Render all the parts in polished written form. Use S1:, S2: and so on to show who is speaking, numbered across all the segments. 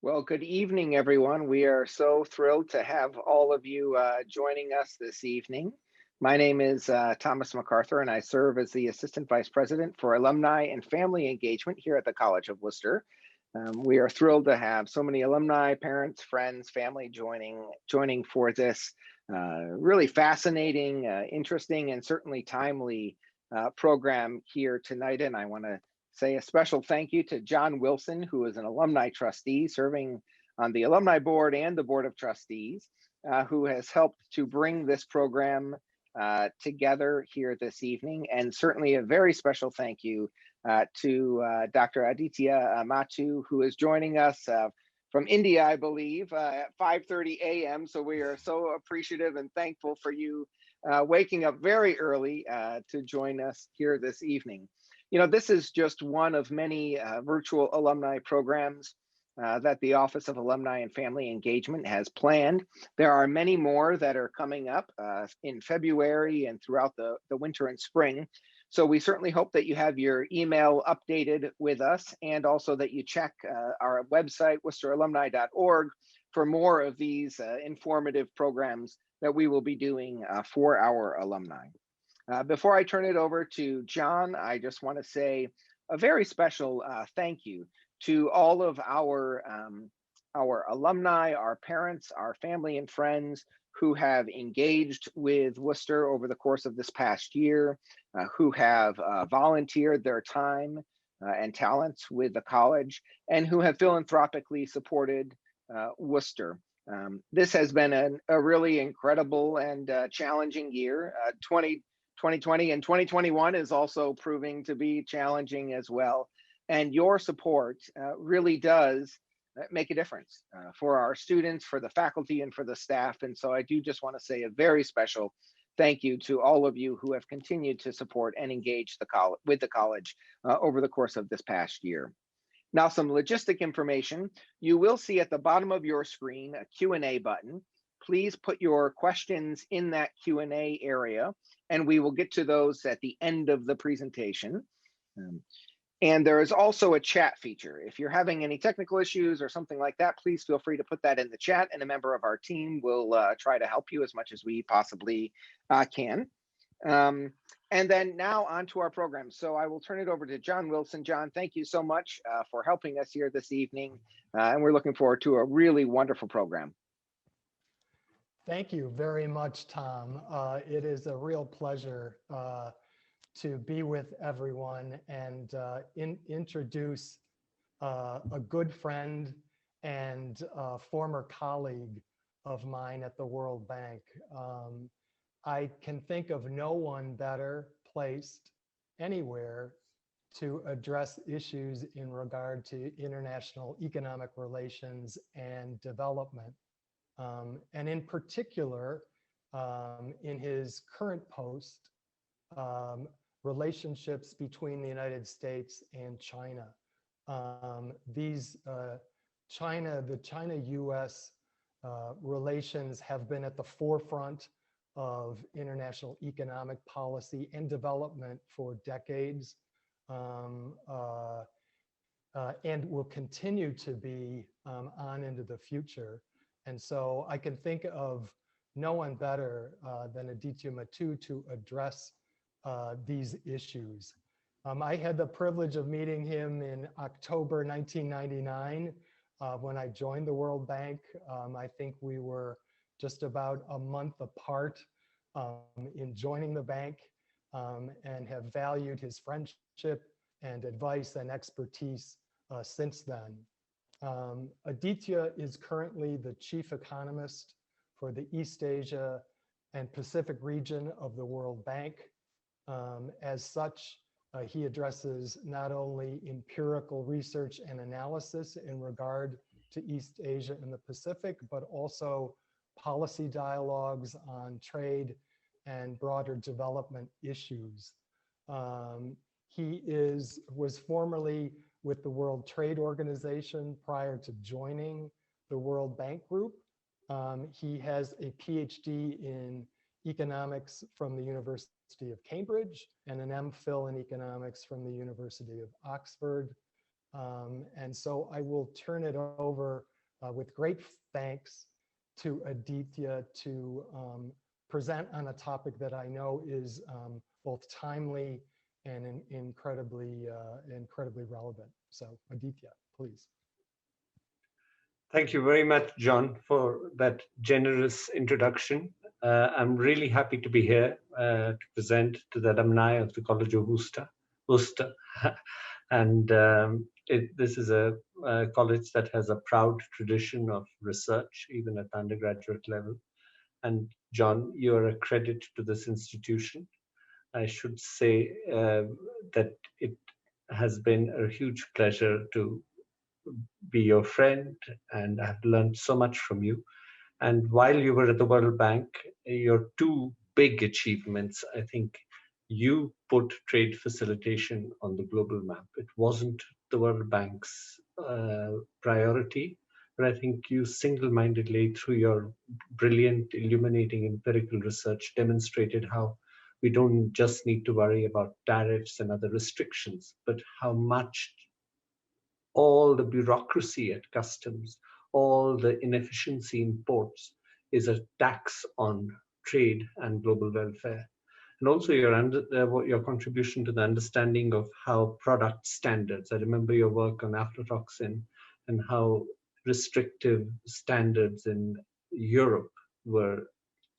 S1: Well, good evening, everyone. We are so thrilled to have all of you joining us this evening. My name is Thomas MacArthur, and I serve as the Assistant Vice President for Alumni and Family Engagement here at the College of Wooster. We are thrilled to have so many alumni, parents, friends, family joining for this really fascinating, interesting, and certainly timely program here tonight. And I want to say a special thank you to John Wilson, who is an alumni trustee serving on the alumni board and the board of trustees, who has helped to bring this program together here this evening. And certainly a very special thank you to Dr. Aaditya Mattoo, who is joining us from India, I believe, at 5:30 a.m. So we are so appreciative and thankful for you waking up very early to join us here this evening. You know, this is just one of many virtual alumni programs that the Office of Alumni and Family Engagement has planned. There are many more that are coming up in February and throughout the winter and spring. So we certainly hope that you have your email updated with us, and also that you check our website, worcesteralumni.org, for more of these informative programs that we will be doing for our alumni. Before I turn it over to John, I just want to say a very special thank you to all of our alumni, our parents, our family and friends who have engaged with Wooster over the course of this past year, who have volunteered their time and talents with the college, and who have philanthropically supported Wooster. This has been a really incredible and challenging year. 2020 and 2021 is also proving to be challenging as well. And your support really does make a difference for our students, for the faculty, and for the staff. And so I do just want to say a very special thank you to all of you who have continued to support and engage with the college over the course of this past year. Now, some logistic information. You will see at the bottom of your screen a Q&A button. Please put your questions in that Q&A area, and we will get to those at the end of the presentation. And there is also a chat feature. If you're having any technical issues or something like that, please feel free to put that in the chat, and a member of our team will try to help you as much as we possibly can. And then now on to our program. So I will turn it over to John Wilson. John, thank you so much for helping us here this evening. And we're looking forward to a really wonderful program.
S2: Thank you very much, Tom. It is a real pleasure to be with everyone and introduce a good friend and former colleague of mine at the World Bank. I can think of no one better placed anywhere to address issues in regard to international economic relations and development. And in particular, in his current post, relationships between the United States and China. The China-US relations have been at the forefront of international economic policy and development for decades, and will continue to be on into the future. And so I can think of no one better than Aaditya Mattoo to address these issues. I had the privilege of meeting him in October 1999 when I joined the World Bank. I think we were just about a month apart in joining the bank, and have valued his friendship and advice and expertise since then. Aaditya is currently the chief economist for the East Asia and Pacific region of the World Bank. As such, he addresses not only empirical research and analysis in regard to East Asia and the Pacific, but also policy dialogues on trade and broader development issues. He was formerly with the World Trade Organization prior to joining the World Bank Group. He has a PhD in economics from the University of Cambridge and an MPhil in economics from the University of Oxford. And so I will turn it over with great thanks to Aaditya to present on a topic that I know is both timely and incredibly relevant. So Aaditya, please.
S3: Thank you very much, John, for that generous introduction. I'm really happy to be here to present to the alumni of the College of Wooster. And this is a college that has a proud tradition of research, even at the undergraduate level. And John, you're a credit to this institution. I should say that it has been a huge pleasure to be your friend, and I've learned so much from you. And while you were at the World Bank, your two big achievements, I think you put trade facilitation on the global map. It wasn't the World Bank's priority, but I think you single-mindedly, through your brilliant, illuminating empirical research, demonstrated how we don't just need to worry about tariffs and other restrictions, but how much all the bureaucracy at customs, all the inefficiency in ports is a tax on trade and global welfare. And also your contribution to the understanding of how product standards. I remember your work on aflatoxin and how restrictive standards in Europe were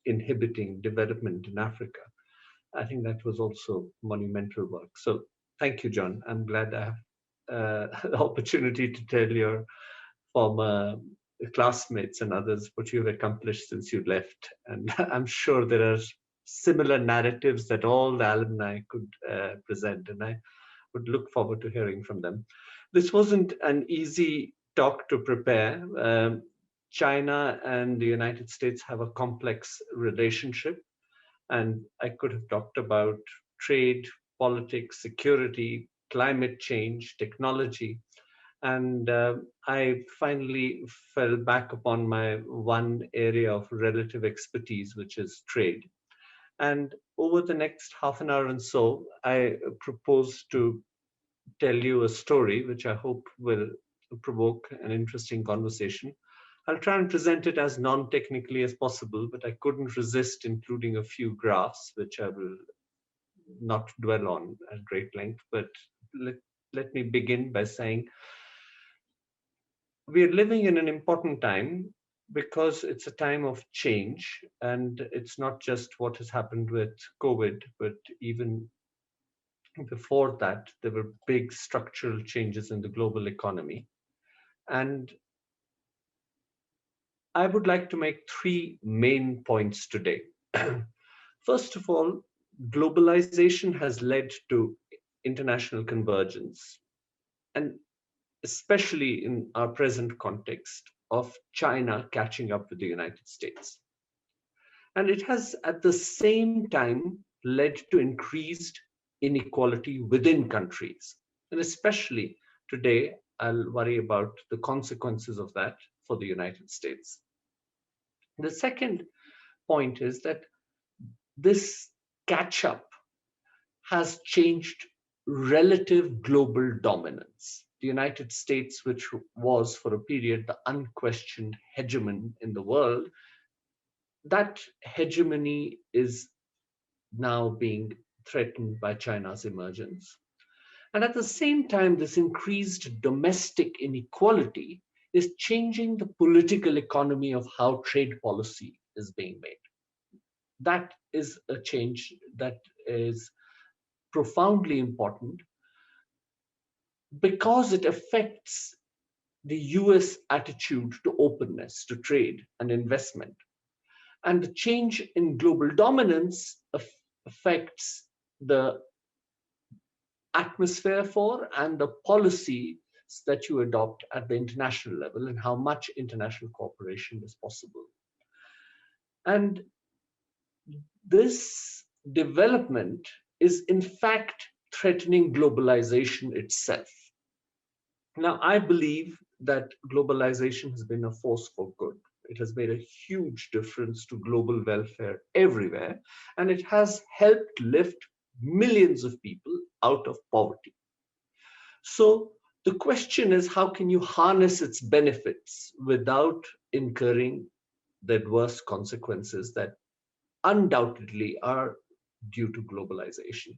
S3: inhibiting development in Africa. I think that was also monumental work. So thank you, John. I'm glad I have the opportunity to tell your former classmates and others what you've accomplished since you left. And I'm sure there are similar narratives that all the alumni could present, and I would look forward to hearing from them. This wasn't an easy talk to prepare. China and the United States have a complex relationship, and I could have talked about trade, politics, security, climate change, technology. And I finally fell back upon my one area of relative expertise, which is trade. And over the next half an hour and so, I propose to tell you a story, which I hope will provoke an interesting conversation. I'll try and present it as non-technically as possible, but I couldn't resist including a few graphs, which I will not dwell on at great length. But let me begin by saying we are living in an important time because it's a time of change, and it's not just what has happened with COVID, but even before that, there were big structural changes in the global economy. And I would like to make three main points today. First of all, globalization has led to international convergence, and especially in our present context of China catching up with the United States. And it has at the same time led to increased inequality within countries. And especially today, I'll worry about the consequences of that for the United States. The second point is that this catch up has changed relative global dominance. The United States, which was for a period the unquestioned hegemon in the world, that hegemony is now being threatened by China's emergence. And at the same time, this increased domestic inequality is changing the political economy of how trade policy is being made. That is a change that is profoundly important because it affects the US attitude to openness, to trade and investment. And the change in global dominance affects the atmosphere for and the policies that you adopt at the international level and how much international cooperation is possible. And this development is in fact threatening globalization itself. Now, I believe that globalization has been a force for good. It has made a huge difference to global welfare everywhere, and it has helped lift millions of people out of poverty. So the question is, how can you harness its benefits without incurring the adverse consequences that undoubtedly are due to globalization?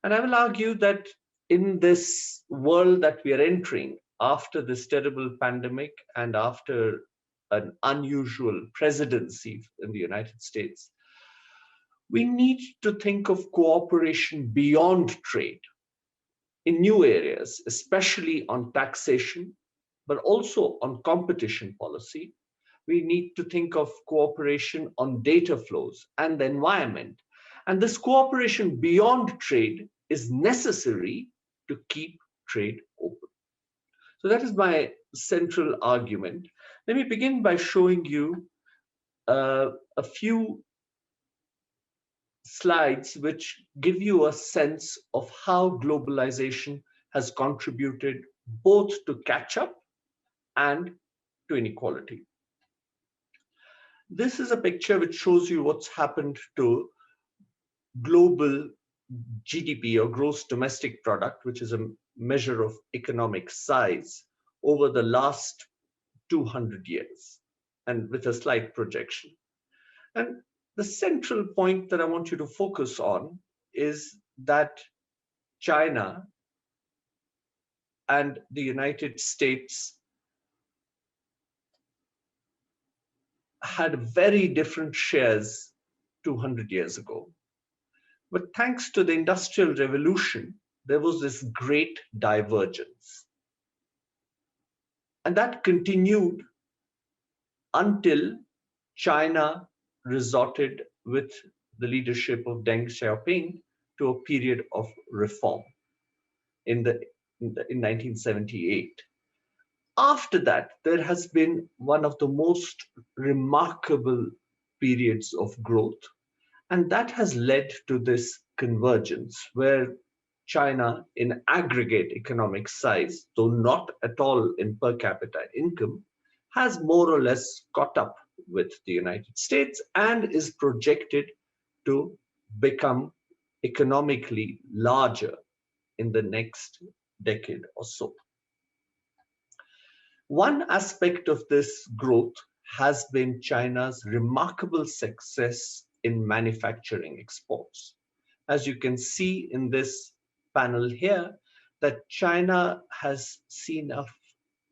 S3: And I will argue that in this world that we are entering after this terrible pandemic and after an unusual presidency in the United States, we need to think of cooperation beyond trade in new areas, especially on taxation, but also on competition policy. We need to think of cooperation on data flows and the environment. And this cooperation beyond trade is necessary to keep trade open. So that is my central argument. Let me begin by showing you a few slides which give you a sense of how globalization has contributed both to catch up and to inequality. This is a picture which shows you what's happened to global GDP, or gross domestic product, which is a measure of economic size over the last 200 years, and with a slight projection. And the central point that I want you to focus on is that China and the United States had very different shares 200 years ago. But thanks to the Industrial Revolution, there was this great divergence. And that continued until China resorted, with the leadership of Deng Xiaoping, to a period of reform in 1978. After that, there has been one of the most remarkable periods of growth. And that has led to this convergence where China, in aggregate economic size, though not at all in per capita income, has more or less caught up with the United States and is projected to become economically larger in the next decade or so. One aspect of this growth has been China's remarkable success in manufacturing exports. As you can see in this panel here, that China has seen an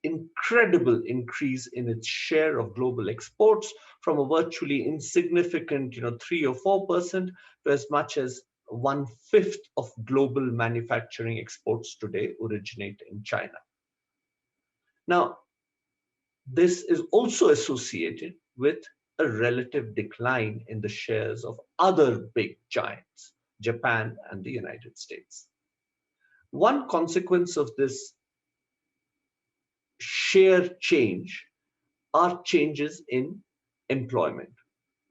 S3: incredible increase in its share of global exports from a virtually insignificant 3 or 4% to as much as 1/5 of global manufacturing exports today originate in China. Now, this is also associated with a relative decline in the shares of other big giants, Japan and the United States. One consequence of this share change are changes in employment.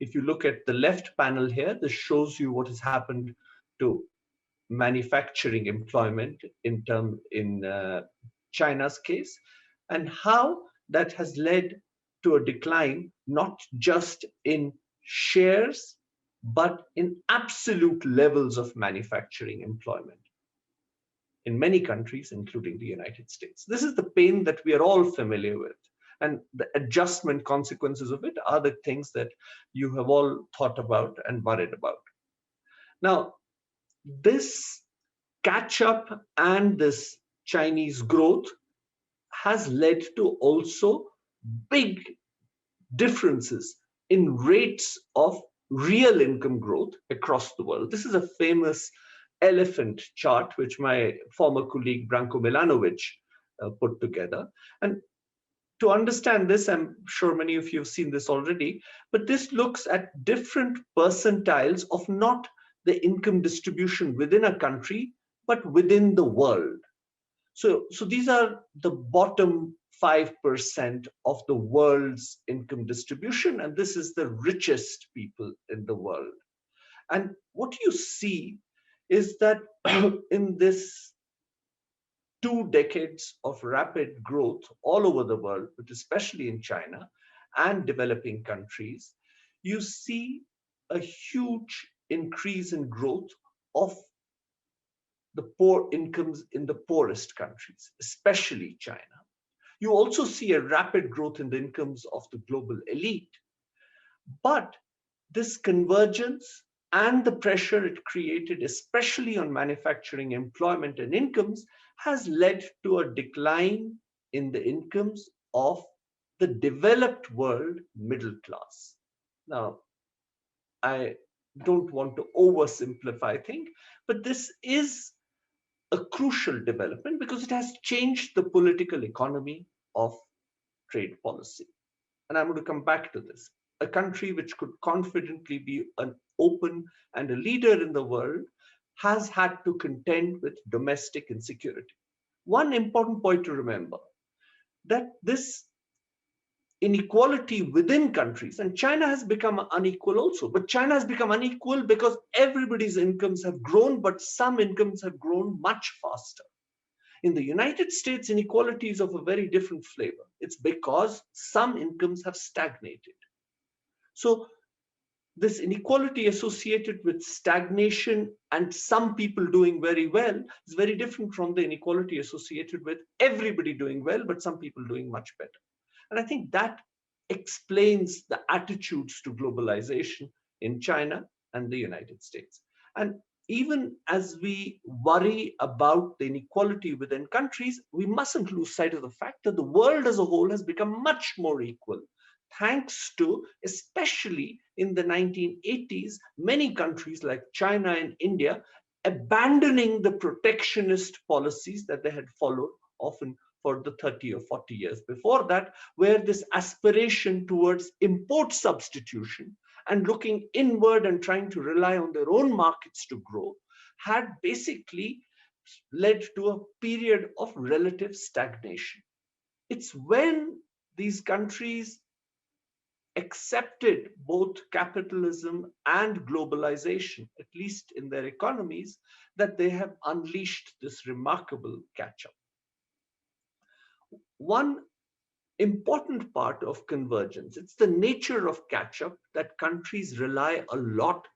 S3: If you look at the left panel here, this shows you what has happened to manufacturing employment in China's case, and how that has led to a decline, not just in shares, but in absolute levels of manufacturing employment in many countries, including the United States. This is the pain that we are all familiar with. And the adjustment consequences of it are the things that you have all thought about and worried about. Now, this catch up and this Chinese growth has led to also big differences in rates of real income growth across the world. This is a famous elephant chart, which my former colleague Branko Milanovic put together. And to understand this, I'm sure many of you have seen this already, but this looks at different percentiles of not the income distribution within a country, but within the world. So these are the bottom 5% of the world's income distribution, and this is the richest people in the world. And what you see is that in this 2 decades of rapid growth all over the world, but especially in China and developing countries, you see a huge increase in growth of the poor incomes in the poorest countries, especially China. You also see a rapid growth in the incomes of the global elite. But this convergence and the pressure it created, especially on manufacturing employment and incomes, has led to a decline in the incomes of the developed world middle class. Now, I don't want to oversimplify things, but this is a crucial development because it has changed the political economy of trade policy. And I'm going to come back to this. A country which could confidently be an open and a leader in the world has had to contend with domestic insecurity. One important point to remember, that this inequality within countries, and China has become unequal also, but China has become unequal because everybody's incomes have grown, but some incomes have grown much faster. In the United States, inequality is of a very different flavor. It's because some incomes have stagnated. So this inequality associated with stagnation and some people doing very well is very different from the inequality associated with everybody doing well, but some people doing much better. And I think that explains the attitudes to globalization in China and the United States. And even as we worry about the inequality within countries, we mustn't lose sight of the fact that the world as a whole has become much more equal, thanks to, especially in the 1980s, many countries like China and India abandoning the protectionist policies that they had followed often for the 30 or 40 years before that, where this aspiration towards import substitution and looking inward and trying to rely on their own markets to grow had basically led to a period of relative stagnation. It's when these countries accepted both capitalism and globalization, at least in their economies, that they have unleashed this remarkable catch-up. One important part of convergence, it's the nature of catch-up that countries rely a lot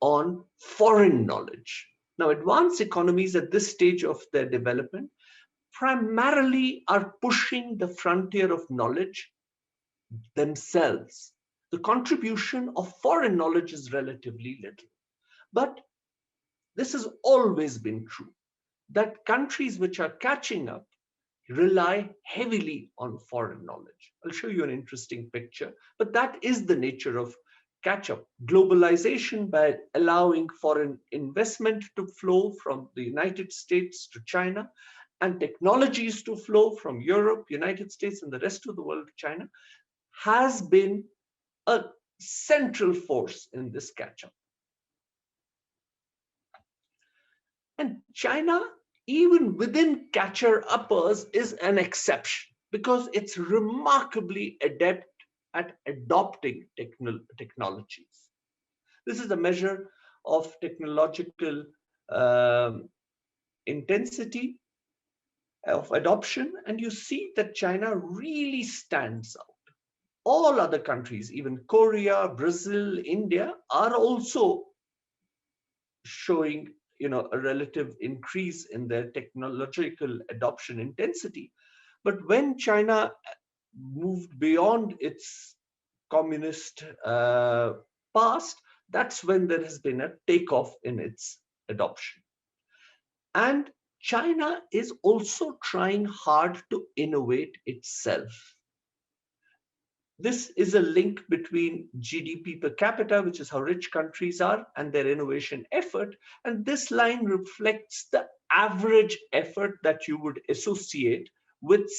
S3: on foreign knowledge. Now, advanced economies at this stage of their development primarily are pushing the frontier of knowledge themselves. The contribution of foreign knowledge is relatively little. But this has always been true, that countries which are catching up rely heavily on foreign knowledge. I'll show you an interesting picture, but that is the nature of catch-up. Globalization, by allowing foreign investment to flow from the United States to China, and technologies to flow from Europe, United States, and the rest of the world to China, has been a central force in this catch-up. And China, even within catcher-uppers, is an exception because it's remarkably adept at adopting technologies. This is a measure of technological intensity of adoption, and you see that China really stands out. All other countries, even Korea, Brazil, India, are also showing a relative increase in their technological adoption intensity. But when China moved beyond its communist past, that's when there has been a takeoff in its adoption. And China is also trying hard to innovate itself. This is a link between GDP per capita, which is how rich countries are, and their innovation effort. And this line reflects the average effort that you would associate with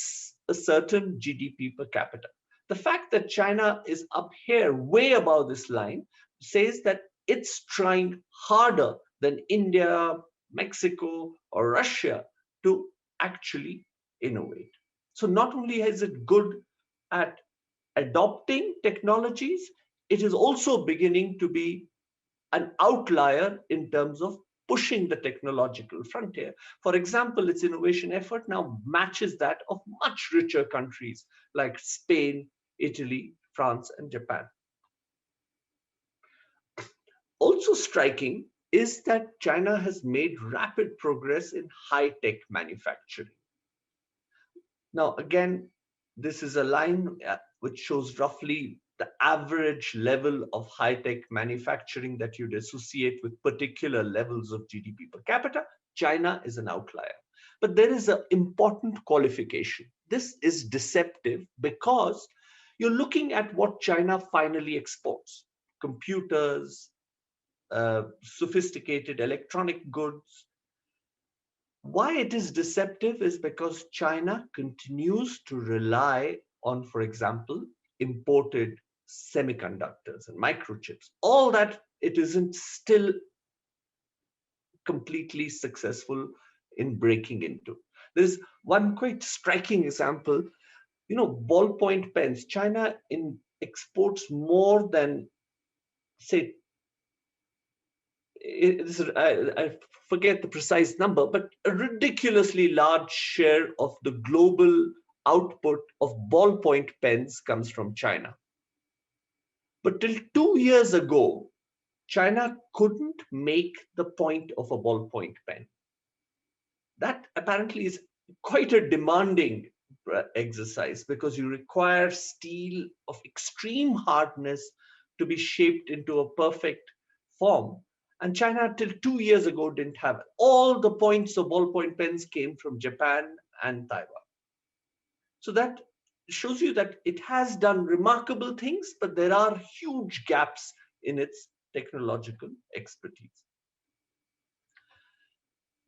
S3: a certain GDP per capita. The fact that China is up here, way above this line, says that it's trying harder than India, Mexico, or Russia to actually innovate. So not only is it good at adopting technologies, it is also beginning to be an outlier in terms of pushing the technological frontier. For example, its innovation effort now matches that of much richer countries like Spain, Italy, France, and Japan. Also striking is that China has made rapid progress in high-tech manufacturing. Now, again, this is a line which shows roughly the average level of high-tech manufacturing that you'd associate with particular levels of GDP per capita. China is an outlier. But there is an important qualification. This is deceptive because you're looking at what China finally exports: computers, sophisticated electronic goods. Why it is deceptive is because China continues to rely on, for example, imported semiconductors and microchips. All that it isn't still completely successful in breaking into. There's one quite striking example. You know, ballpoint pens. China exports more than, say, I forget the precise number, but a ridiculously large share of the global output of ballpoint pens comes from China. But till 2 years ago, China couldn't make the point of a ballpoint pen. That apparently is quite a demanding exercise because you require steel of extreme hardness to be shaped into a perfect form. And China, till 2 years ago, didn't have it. All the points of ballpoint pens came from Japan and Taiwan. So that shows you that it has done remarkable things, but there are huge gaps in its technological expertise.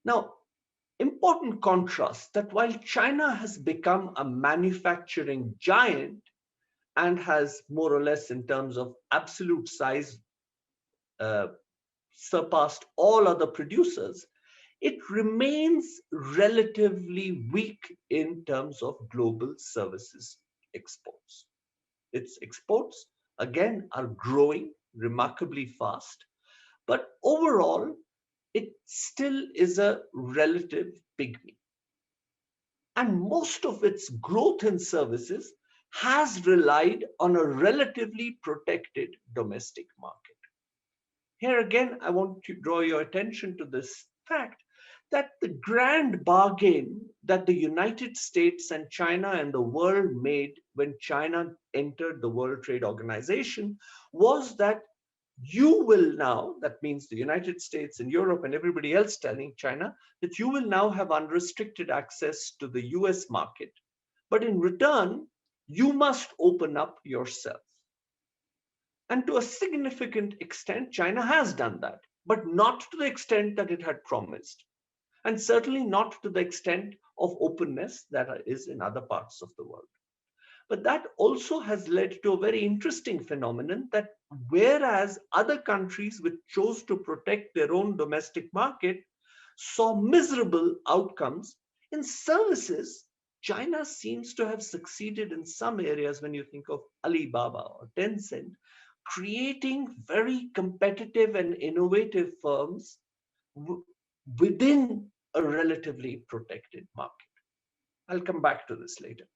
S3: Now, important contrast that while China has become a manufacturing giant and has more or less in terms of absolute size surpassed all other producers, it remains relatively weak in terms of global services exports. Its exports, again, are growing remarkably fast, but overall, it still is a relative pygmy. And most of its growth in services has relied on a relatively protected domestic market. Here again, I want to draw your attention to this fact that the grand bargain that the United States and China and the world made when China entered the World Trade Organization was that you will now, that means the United States and Europe and everybody else telling China, that you will now have unrestricted access to the US market. But in return, you must open up yourself. And to a significant extent, China has done that, but not to the extent that it had promised. And certainly not to the extent of openness that is in other parts of the world. But that also has led to a very interesting phenomenon that whereas other countries which chose to protect their own domestic market saw miserable outcomes, in services, China seems to have succeeded in some areas when you think of Alibaba or Tencent, creating very competitive and innovative firms within a relatively protected market. I'll come back to this later.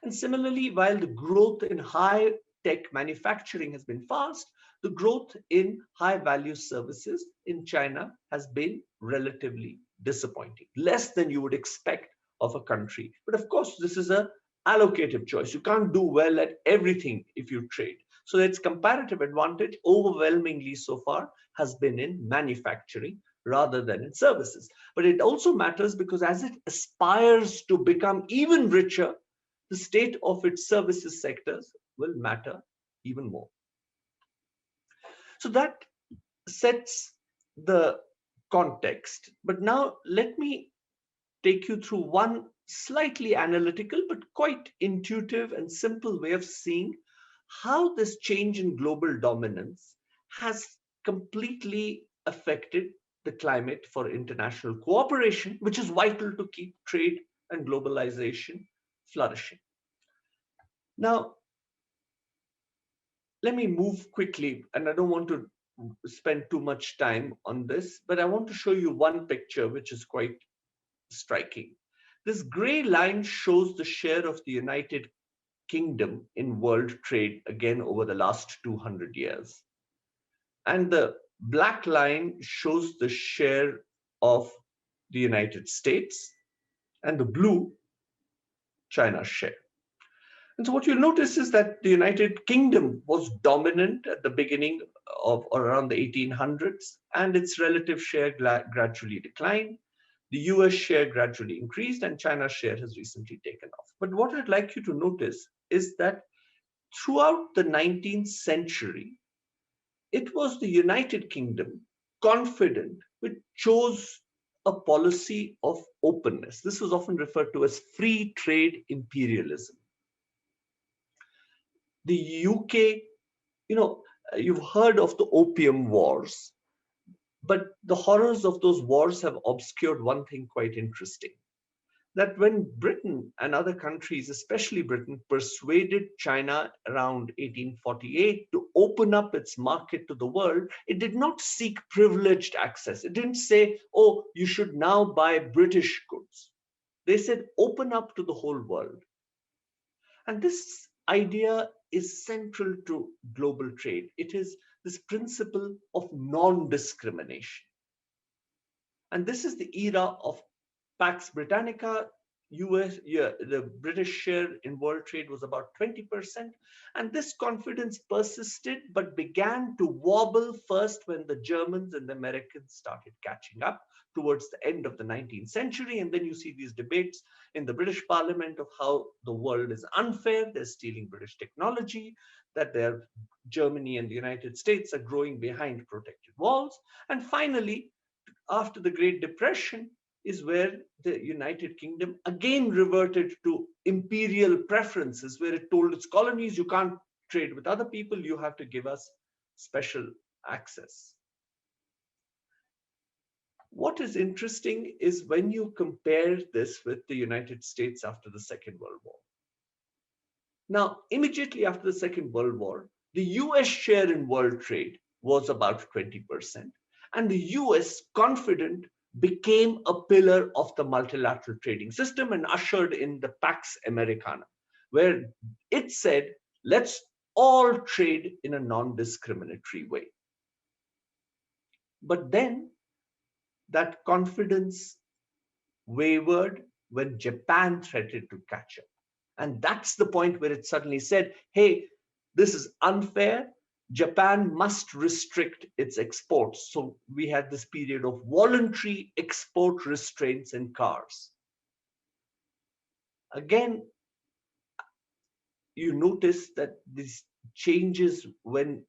S3: And similarly, while the growth in high-tech manufacturing has been fast, the growth in high-value services in China has been relatively disappointing, less than you would expect of a country. But of course, this is an allocative choice. You can't do well at everything if you trade. So its comparative advantage, overwhelmingly so far, has been in manufacturing rather than in services. But it also matters because as it aspires to become even richer, the state of its services sectors will matter even more. So that sets the context. But now let me take you through one slightly analytical but quite intuitive and simple way of seeing how this change in global dominance has completely affected the climate for international cooperation, which is vital to keep trade and globalization flourishing. Now, let me move quickly, and I don't want to spend too much time on this, but I want to show you one picture which is quite striking. This gray line shows the share of the United Kingdom in world trade, again, over the last 200 years. And the black line shows the share of the United States, and the blue, China's share. And so what you'll notice is that the United Kingdom was dominant at the beginning of around the 1800s, and its relative share gradually declined. The US share gradually increased, and China's share has recently taken off. But what I'd like you to notice is that throughout the 19th century, it was the United Kingdom, confident, which chose a policy of openness. This was often referred to as free trade imperialism. The UK, you've heard of the Opium Wars, but the horrors of those wars have obscured one thing quite interesting. That when Britain and other countries, especially Britain, persuaded China around 1848 to open up its market to the world, it did not seek privileged access. It didn't say, oh, you should now buy British goods. They said, open up to the whole world. And this idea is central to global trade. It is this principle of non-discrimination. And this is the era of Pax Britannica. The British share in world trade was about 20%. And this confidence persisted, but began to wobble first when the Germans and the Americans started catching up towards the end of the 19th century. And then you see these debates in the British Parliament of how the world is unfair, they're stealing British technology, that Germany and the United States are growing behind protected walls. And finally, after the Great Depression, is where the United Kingdom again reverted to imperial preferences, where it told its colonies, you can't trade with other people, you have to give us special access. What is interesting is when you compare this with the United States after the Second World War. Now, immediately after the Second World War, the US share in world trade was about 20%, and the US, confident, became a pillar of the multilateral trading system and ushered in the Pax Americana, where it said, let's all trade in a non-discriminatory way. But then that confidence wavered when Japan threatened to catch up. And that's the point where it suddenly said, hey, this is unfair. Japan must restrict its exports. So we had this period of voluntary export restraints in cars. Again, you notice that these changes when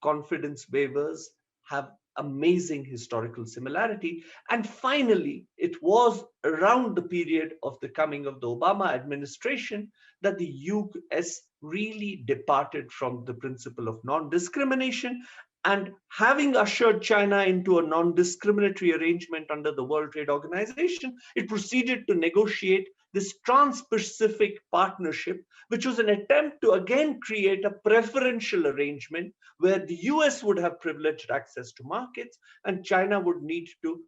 S3: confidence wavers have amazing historical similarity. And finally, it was around the period of the coming of the Obama administration that the US really departed from the principle of non-discrimination, and having ushered China into a non-discriminatory arrangement under the World Trade Organization, it proceeded to negotiate this Trans-Pacific Partnership, which was an attempt to again create a preferential arrangement where the US would have privileged access to markets and China would need to,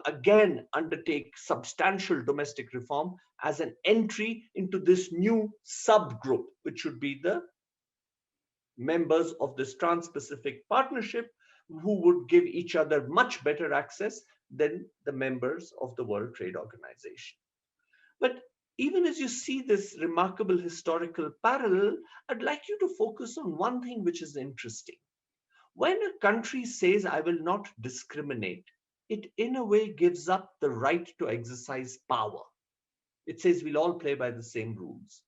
S3: again undertake substantial domestic reform as an entry into this new subgroup, which should be the members of this Trans-Pacific Partnership, who would give each other much better access than the members of the World Trade Organization. But even as you see this remarkable historical parallel, I'd like you to focus on one thing which is interesting. When a country says, I will not discriminate, it in a way gives up the right to exercise power. It says we'll all play by the same rules.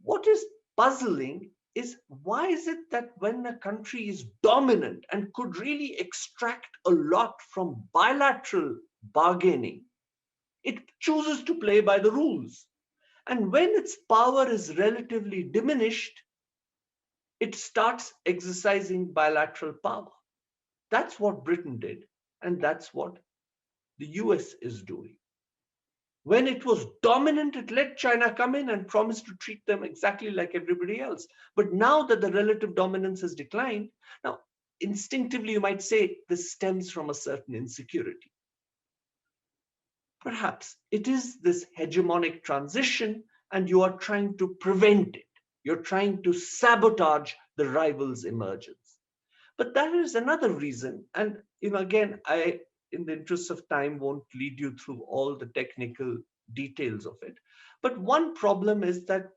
S3: What is puzzling is, why is it that when a country is dominant and could really extract a lot from bilateral bargaining, it chooses to play by the rules? And when its power is relatively diminished, it starts exercising bilateral power. That's what Britain did, and that's what the US is doing. When it was dominant, it let China come in and promised to treat them exactly like everybody else. But now that the relative dominance has declined, now instinctively you might say this stems from a certain insecurity. Perhaps it is this hegemonic transition and you are trying to prevent it. You're trying to sabotage the rival's emergence. But there is another reason. And, again, I, in the interest of time, won't lead you through all the technical details of it. But one problem is that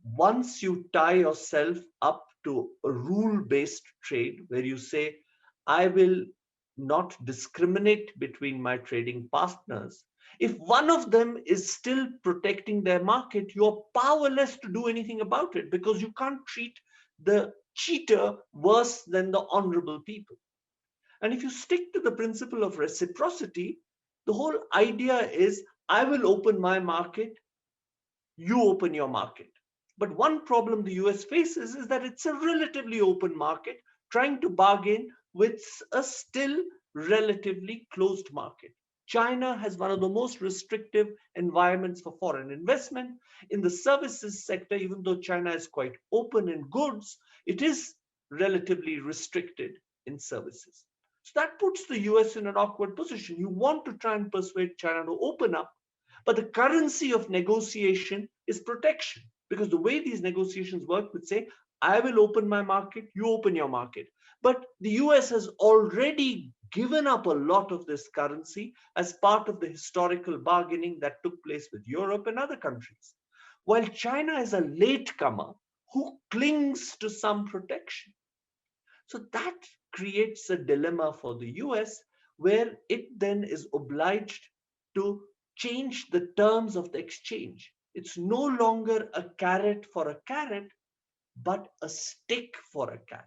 S3: once you tie yourself up to a rule-based trade where you say, I will not discriminate between my trading partners, if one of them is still protecting their market, you're powerless to do anything about it because you can't treat the cheater worse than the honorable people. And if you stick to the principle of reciprocity, the whole idea is I will open my market, you open your market. But one problem the US faces is that it's a relatively open market trying to bargain with a still relatively closed market. China has one of the most restrictive environments for foreign investment. In the services sector, even though China is quite open in goods, it is relatively restricted in services. So that puts the US in an awkward position. You want to try and persuade China to open up, but the currency of negotiation is protection, because the way these negotiations work would say, I will open my market, you open your market. But the US has already given up a lot of this currency as part of the historical bargaining that took place with Europe and other countries. While China is a latecomer who clings to some protection. So that creates a dilemma for the US, where it then is obliged to change the terms of the exchange. It's no longer a carrot for a carrot, but a stick for a carrot.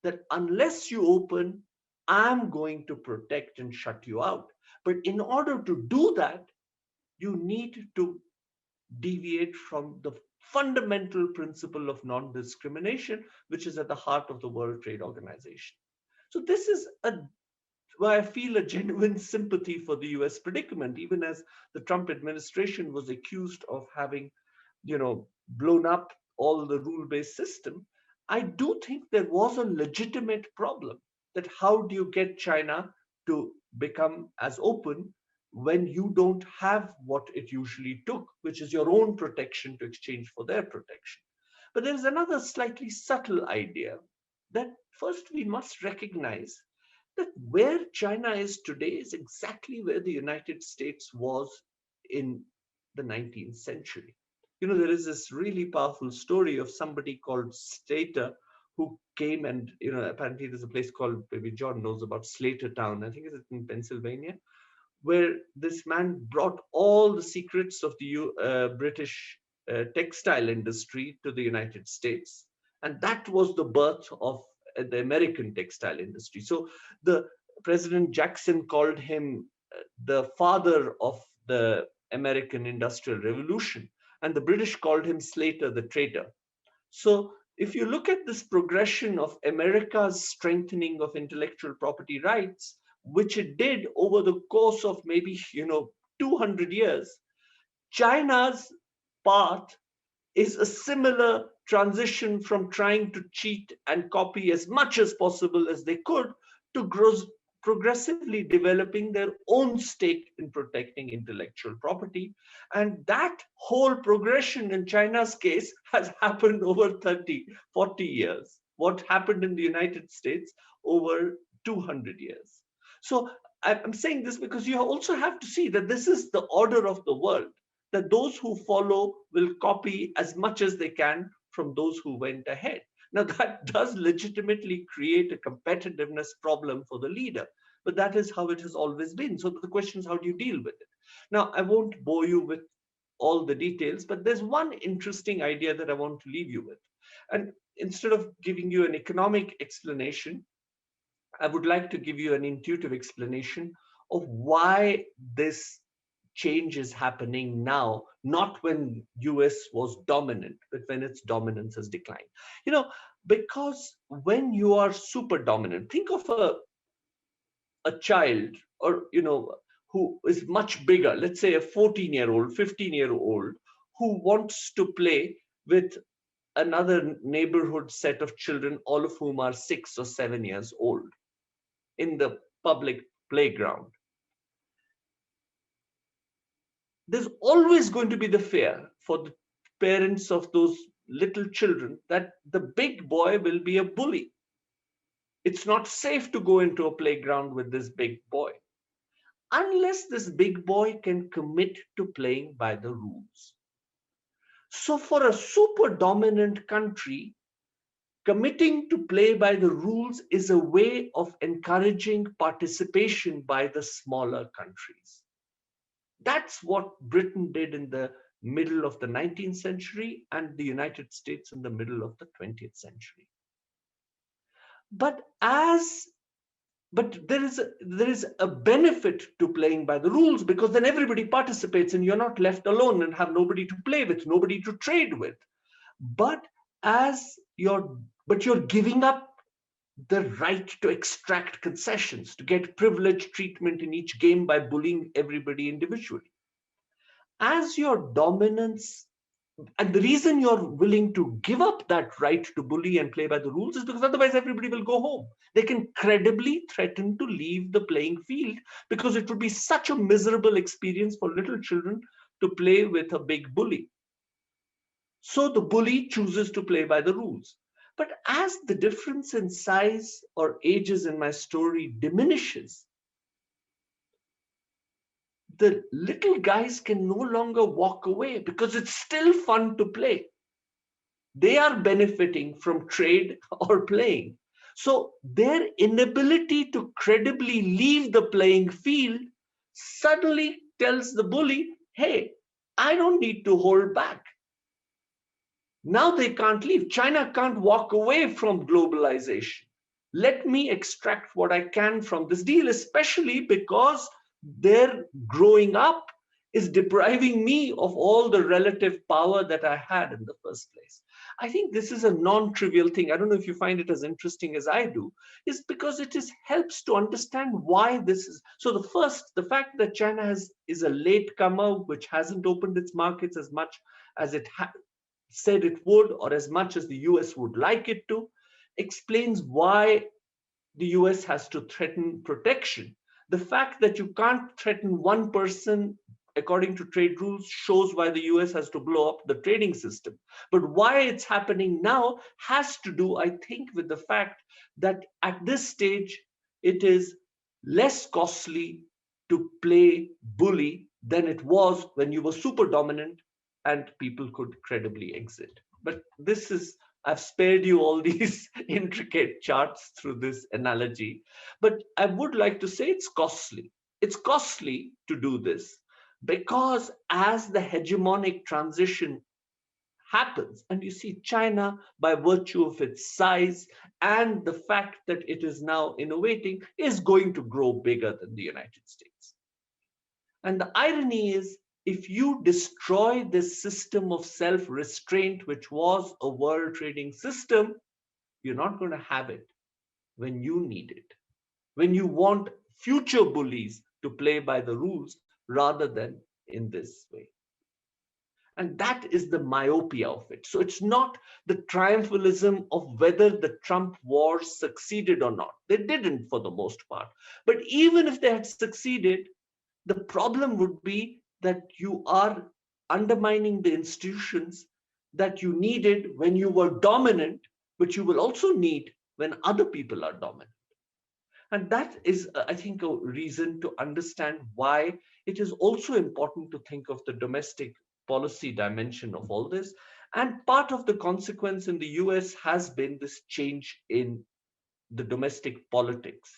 S3: That unless you open, I'm going to protect and shut you out. But in order to do that, you need to deviate from the fundamental principle of non-discrimination, which is at the heart of the World Trade Organization. So this is why I feel a genuine sympathy for the US predicament, even as the Trump administration was accused of having, blown up all the rule-based system. I do think there was a legitimate problem that how do you get China to become as open when you don't have what it usually took, which is your own protection to exchange for their protection. But there's another slightly subtle idea that first we must recognize that where China is today is exactly where the United States was in the 19th century. There is this really powerful story of somebody called Slater who came and, apparently there's a place called, maybe John knows about Slater Town, I think it's in Pennsylvania, where this man brought all the secrets of the British textile industry to the United States. And that was the birth of the American textile industry. So the President Jackson called him the father of the American Industrial Revolution, and the British called him Slater the traitor. So if you look at this progression of America's strengthening of intellectual property rights, which it did over the course of maybe 200 years, China's part is a similar transition from trying to cheat and copy as much as possible as they could to progressively developing their own stake in protecting intellectual property. And that whole progression in China's case has happened over 30, 40 years. What happened in the United States over 200 years. So I'm saying this because you also have to see that this is the order of the world, that those who follow will copy as much as they can from those who went ahead. Now, that does legitimately create a competitiveness problem for the leader, but that is how it has always been. So the question is, how do you deal with it? Now, I won't bore you with all the details, but there's one interesting idea that I want to leave you with. And instead of giving you an economic explanation, I would like to give you an intuitive explanation of why this change is happening now, not when US was dominant, but when its dominance has declined. Because when you are super dominant, think of a child or, who is much bigger, let's say a 14-year-old, 15-year-old, who wants to play with another neighborhood set of children, all of whom are 6 or 7 years old in the public playground. There's always going to be the fear for the parents of those little children that the big boy will be a bully It's not safe to go into a playground with this big boy unless this big boy can commit to playing by the rules. So for a super dominant country, committing to play by the rules is a way of encouraging participation by the smaller countries. That's what Britain did in the middle of the 19th century and the United States in the middle of the 20th century. But there is a benefit to playing by the rules, because then everybody participates and you're not left alone and have nobody to play with, nobody to trade with. But as you're giving up the right to extract concessions, to get privileged treatment in each game by bullying everybody individually. As your dominance, and the reason you're willing to give up that right to bully and play by the rules is because otherwise everybody will go home. They can credibly threaten to leave the playing field because it would be such a miserable experience for little children to play with a big bully. So the bully chooses to play by the rules. But as the difference in size or ages in my story diminishes, the little guys can no longer walk away because it's still fun to play. They are benefiting from trade or playing. So their inability to credibly leave the playing field suddenly tells the bully, hey, I don't need to hold back. Now they can't leave. China can't walk away from globalization. Let me extract what I can from this deal, especially because their growing up is depriving me of all the relative power that I had in the first place. I think this is a non-trivial thing. I don't know if you find it as interesting as I do, is because it helps to understand why this is. So the fact that China is a latecomer, which hasn't opened its markets as much as it said it would, or as much as the US would like it to, explains why the US has to threaten protection. The fact that you can't threaten one person according to trade rules shows why the US has to blow up the trading system. But why it's happening now has to do, I think, with the fact that at this stage, it is less costly to play bully than it was when you were super dominant and people could credibly exit. But I've spared you all these intricate charts through this analogy, but I would like to say it's costly. It's costly to do this because as the hegemonic transition happens, and you see China, by virtue of its size and the fact that it is now innovating, is going to grow bigger than the United States. And the irony is, if you destroy this system of self-restraint, which was a world trading system, you're not going to have it when you need it, when you want future bullies to play by the rules rather than in this way. And that is the myopia of it. So it's not the triumphalism of whether the Trump wars succeeded or not. They didn't for the most part. But even if they had succeeded, the problem would be that you are undermining the institutions that you needed when you were dominant, but you will also need when other people are dominant. And that is, I think, a reason to understand why it is also important to think of the domestic policy dimension of all this. And part of the consequence in the US has been this change in the domestic politics.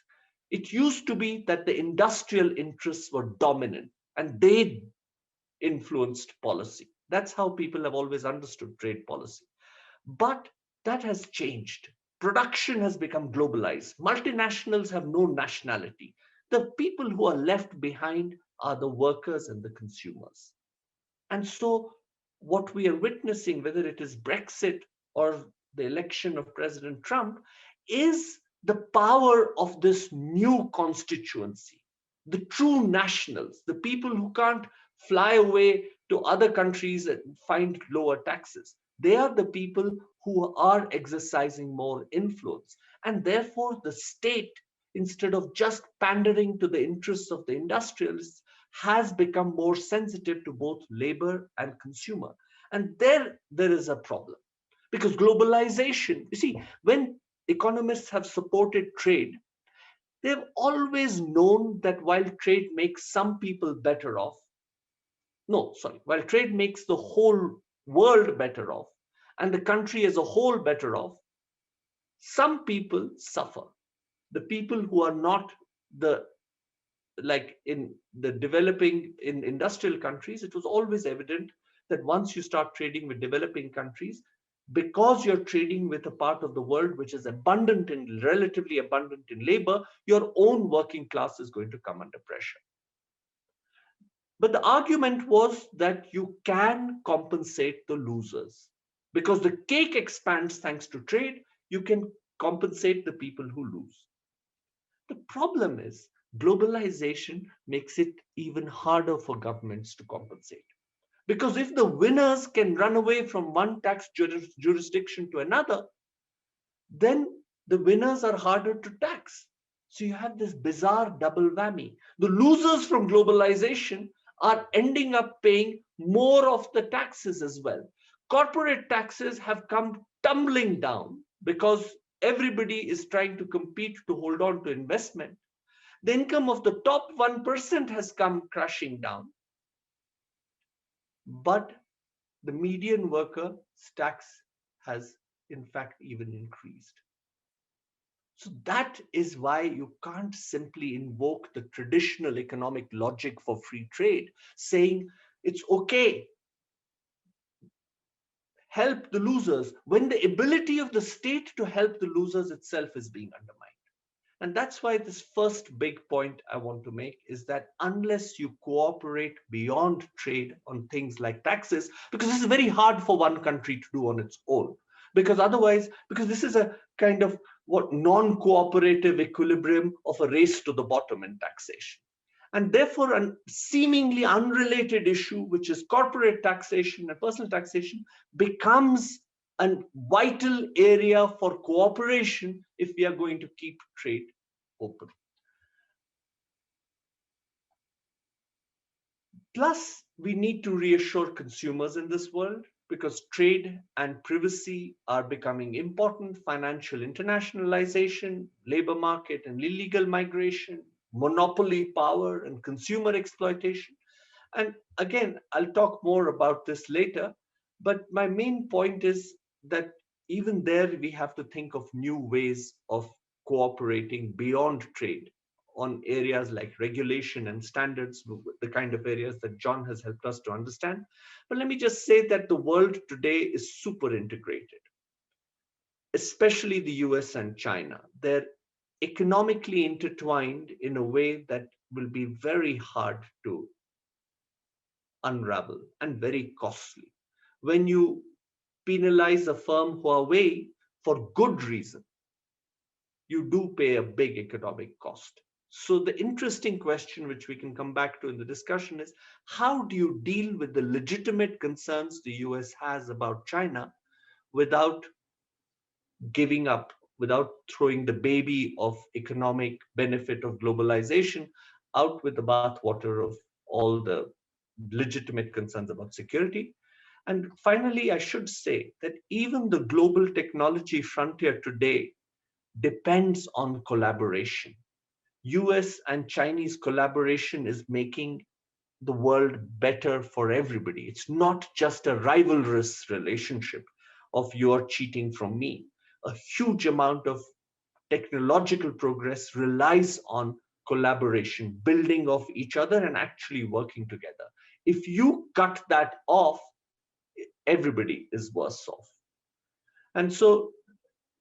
S3: It used to be that the industrial interests were dominant and they influenced policy. That's how people have always understood trade policy. But that has changed. Production has become globalized. Multinationals have no nationality. The people who are left behind are the workers and the consumers. And so what we are witnessing, whether it is Brexit or the election of President Trump, is the power of this new constituency, the true nationals, the people who can't fly away to other countries and find lower taxes. They are the people who are exercising more influence. And therefore, the state, instead of just pandering to the interests of the industrialists, has become more sensitive to both labor and consumer. And there is a problem. Because globalization, you see, when economists have supported trade, they've always known that while trade makes some people better off, while trade makes the whole world better off and the country as a whole better off, some people suffer. The people who are not like in the developing, in industrial countries, it was always evident that once you start trading with developing countries, because you're trading with a part of the world which is abundant and relatively abundant in labor, your own working class is going to come under pressure. But the argument was that you can compensate the losers. Because the cake expands thanks to trade, you can compensate the people who lose. The problem is globalization makes it even harder for governments to compensate. Because if the winners can run away from one tax jurisdiction to another, then the winners are harder to tax. So you have this bizarre double whammy. The losers from globalization are ending up paying more of the taxes as well. Corporate taxes have come tumbling down because everybody is trying to compete to hold on to investment. The income of the top 1% has come crashing down. But the median worker's tax has in fact even increased. So that is why you can't simply invoke the traditional economic logic for free trade, saying it's okay, help the losers, when the ability of the state to help the losers itself is being undermined. And that's why this first big point I want to make is that unless you cooperate beyond trade on things like taxes, because this is very hard for one country to do on its own, because this is a kind of non-cooperative equilibrium of a race to the bottom in taxation. And therefore, a seemingly unrelated issue, which is corporate taxation and personal taxation, becomes a vital area for cooperation if we are going to keep trade open. Plus, we need to reassure consumers in this world because trade and privacy are becoming important. Financial internationalization, labor market and illegal migration, monopoly power and consumer exploitation. And again, I'll talk more about this later, but my main point is that even there we have to think of new ways of cooperating beyond trade on areas like regulation and standards, the kind of areas that John has helped us to understand. But let me just say that the world today is super integrated, especially the US and China. They're economically intertwined in a way that will be very hard to unravel and very costly. When you penalize a firm Huawei for good reason, you do pay a big economic cost. So the interesting question, which we can come back to in the discussion, is how do you deal with the legitimate concerns the US has about China without giving up, without throwing the baby of economic benefit of globalization out with the bathwater of all the legitimate concerns about security? And finally, I should say that even the global technology frontier today depends on collaboration. US and Chinese collaboration is making the world better for everybody. It's not just a rivalrous relationship of you're cheating from me. A huge amount of technological progress relies on collaboration, building off each other and actually working together. If you cut that off, everybody is worse off. And so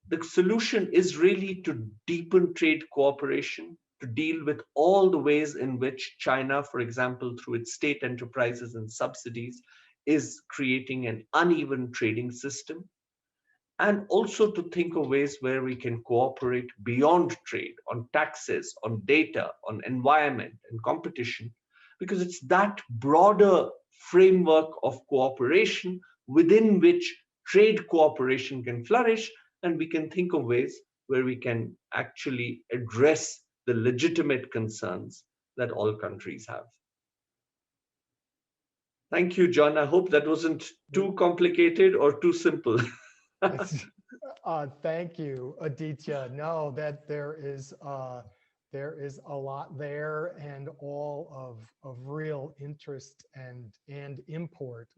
S3: the solution is really to deepen trade cooperation, to deal with all the ways in which China, for example, through its state enterprises and subsidies, is creating an uneven trading system, and also to think of ways where we can cooperate beyond trade on taxes, on data, on environment and competition, because it's that broader framework of cooperation within which trade cooperation can flourish, and we can think of ways where we can actually address the legitimate concerns that all countries have. Thank you, John. I hope that wasn't too complicated or too simple.
S2: Thank you, Aditya. No, that there is a lot there, and all of real interest and import.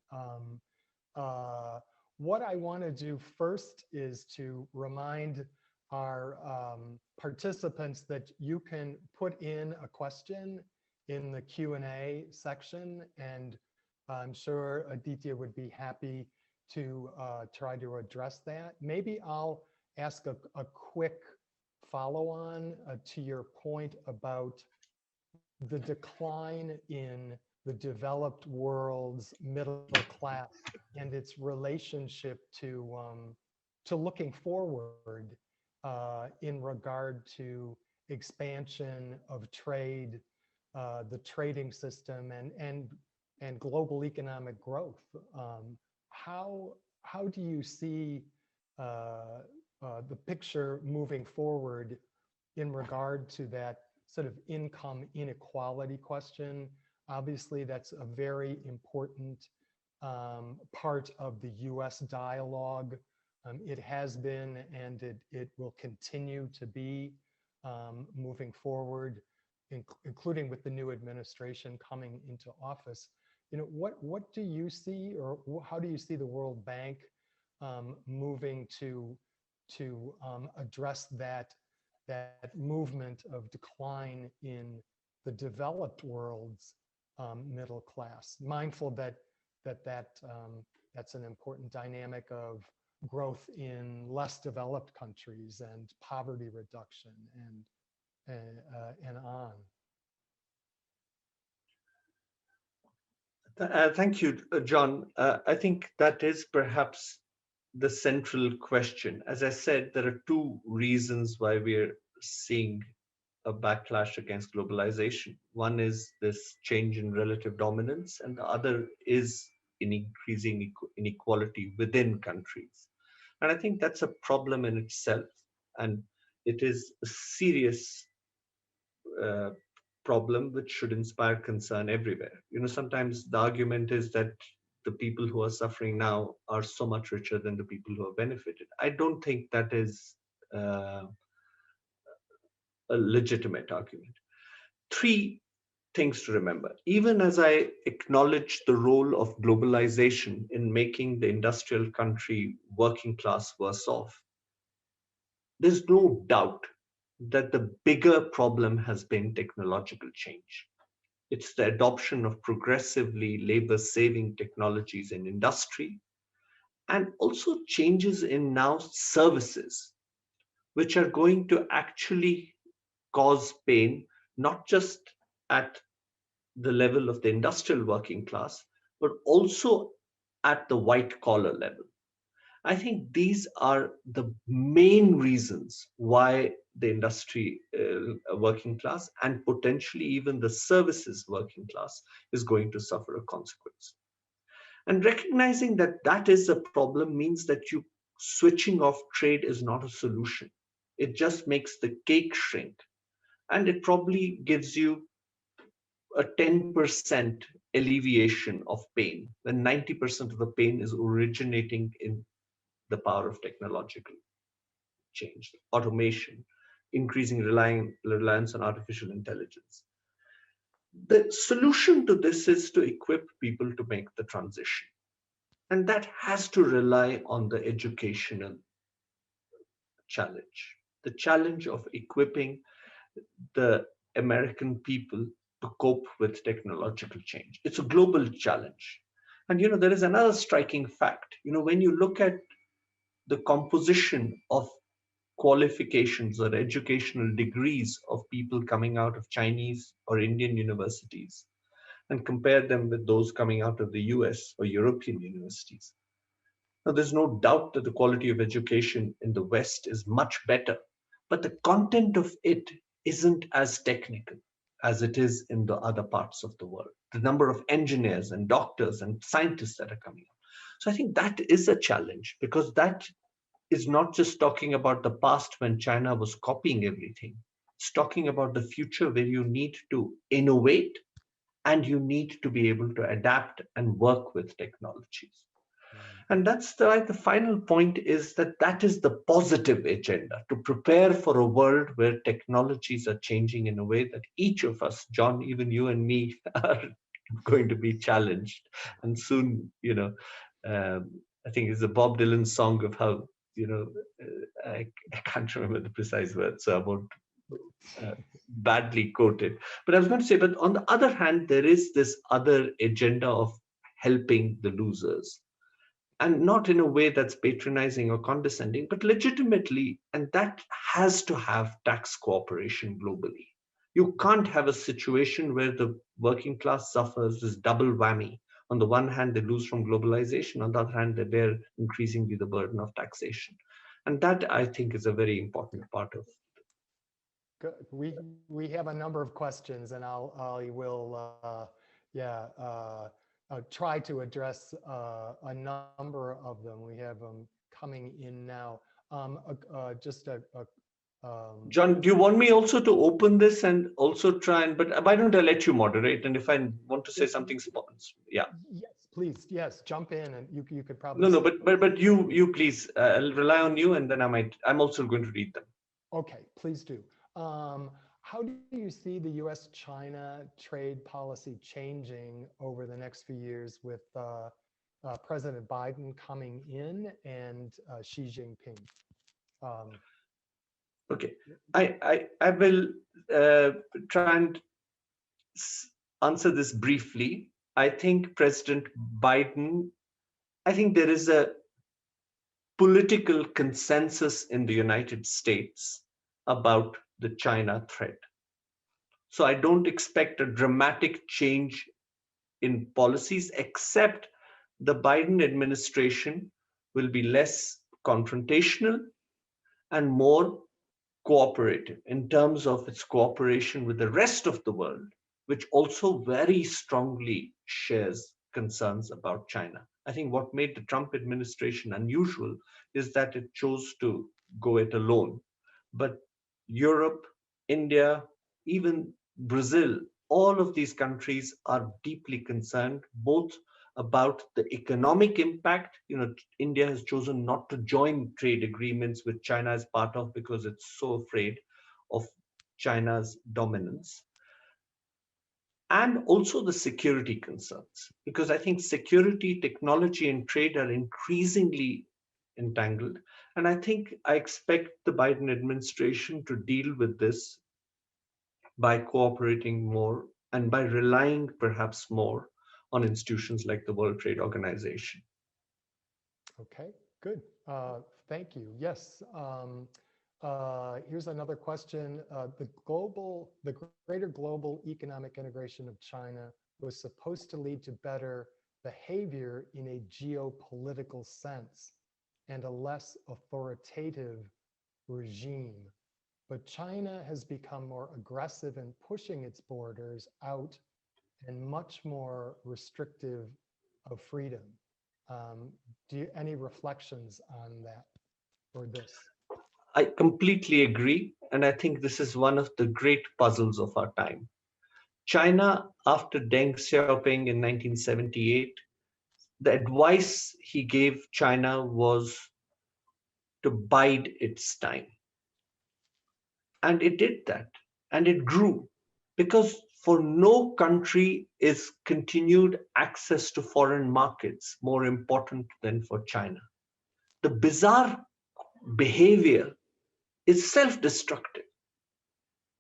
S2: What I want to do first is to remind our participants that you can put in a question in the Q&A section, and I'm sure Aditya would be happy to try to address that. Maybe I'll ask a quick follow-on to your point about the decline in the developed world's middle class and its relationship to looking forward in regard to expansion of trade, the trading system, and global economic growth. How do you see the picture moving forward in regard to that sort of income inequality question? Obviously, that's a very important part of the US dialogue. It has been, and it will continue to be moving forward, including with the new administration coming into office. You know, what do you see, or how do you see the World Bank moving to address that movement of decline in the developed world's middle class, mindful that's an important dynamic of growth in less developed countries and poverty reduction and on.
S3: Thank you, John. I think that is perhaps the central question. As I said, there are two reasons why we're seeing a backlash against globalization. One is this change in relative dominance, and the other is in increasing inequality within countries. And I think that's a problem in itself, and it is a serious problem which should inspire concern everywhere. You know, sometimes the argument is that the people who are suffering now are so much richer than the people who have benefited. I don't think that is a legitimate argument. Three things to remember. Even as I acknowledge the role of globalization in making the industrial country working class worse off, there's no doubt that the bigger problem has been technological change. It's the adoption of progressively labor-saving technologies in industry, and also changes in now services, which are going to actually cause pain, not just at the level of the industrial working class, but also at the white collar level. I think these are the main reasons why the industry working class, and potentially even the services working class, is going to suffer a consequence. And recognizing that that is a problem means that you switching off trade is not a solution. It just makes the cake shrink. And it probably gives you a 10% alleviation of pain, when 90% of the pain is originating in the power of technological change, automation, increasing reliance on artificial intelligence. The solution to this is to equip people to make the transition. And that has to rely on the educational challenge, the challenge of equipping the American people to cope with technological change. It's a global challenge. And, you know, there is another striking fact. You know, when you look at the composition of qualifications or educational degrees of people coming out of Chinese or Indian universities and compare them with those coming out of the US or European universities. Now, there's no doubt that the quality of education in the West is much better, but the content of it isn't as technical as it is in the other parts of the world. The number of engineers and doctors and scientists that are coming up. So I think that is a challenge, because that is not just talking about the past when China was copying everything. It's talking about the future where you need to innovate and you need to be able to adapt and work with technologies. And that's the final point, is that is the positive agenda, to prepare for a world where technologies are changing in a way that each of us, John, even you and me, are going to be challenged. And soon, I think it's a Bob Dylan song of how, I can't remember the precise words, so I won't badly quoted. But I was going to say, but on the other hand, there is this other agenda of helping the losers, and not in a way that's patronizing or condescending, but legitimately, and that has to have tax cooperation globally. You can't have a situation where the working class suffers this double whammy. On the one hand, they lose from globalization. On the other hand, they bear increasingly the burden of taxation. And that, I think, is a very important part of.
S2: Good. We have a number of questions, and I will try to address a number of them. We have them coming in now.
S3: John, do you want me also to open this and also try and, but why don't I let you moderate? And if I want to say something, yeah.
S2: Yes, please. Yes, jump in, and you could probably.
S3: No, but you please. I'll rely on you, and then I'm also going to read them.
S2: Okay, please do. How do you see the U.S.-China trade policy changing over the next few years with President Biden coming in and Xi Jinping?
S3: Okay, I will try and answer this briefly. I think President Biden, I think there is a political consensus in the United States about the China threat. So I don't expect a dramatic change in policies, except the Biden administration will be less confrontational and more cooperative in terms of its cooperation with the rest of the world, which also very strongly shares concerns about China. I think what made the Trump administration unusual is that it chose to go it alone. But Europe, India, even Brazil, all of these countries are deeply concerned, both about the economic impact. India has chosen not to join trade agreements with China as part of, because it's so afraid of China's dominance. And also the security concerns, because I think security, technology, and trade are increasingly entangled. And I expect the Biden administration to deal with this by cooperating more and by relying perhaps more on institutions like the World Trade Organization.
S2: Okay, good. Thank you. Yes. Here's another question. The greater global economic integration of China was supposed to lead to better behavior in a geopolitical sense and a less authoritative regime. But China has become more aggressive in pushing its borders out and much more restrictive of freedom. Any reflections on that or this?
S3: I completely agree. And I think this is one of the great puzzles of our time. China, after Deng Xiaoping in 1978, the advice he gave China was to bide its time. And it did that. And it grew. Because for no country is continued access to foreign markets more important than for China. The bizarre behavior is self-destructive.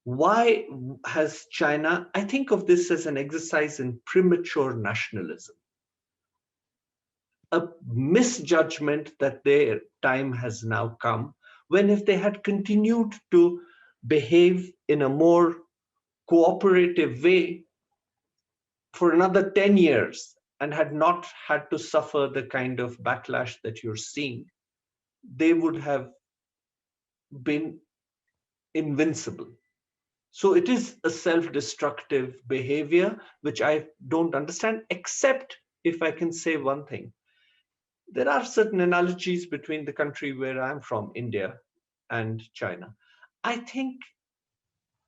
S3: Why has China, I think of this as an exercise in premature nationalism, a misjudgment that their time has now come, when if they had continued to behave in a more cooperative way for another 10 years and had not had to suffer the kind of backlash that you're seeing, they would have been invincible. So it is a self-destructive behavior, which I don't understand, except if I can say one thing. There are certain analogies between the country where I'm from, India, and China. I think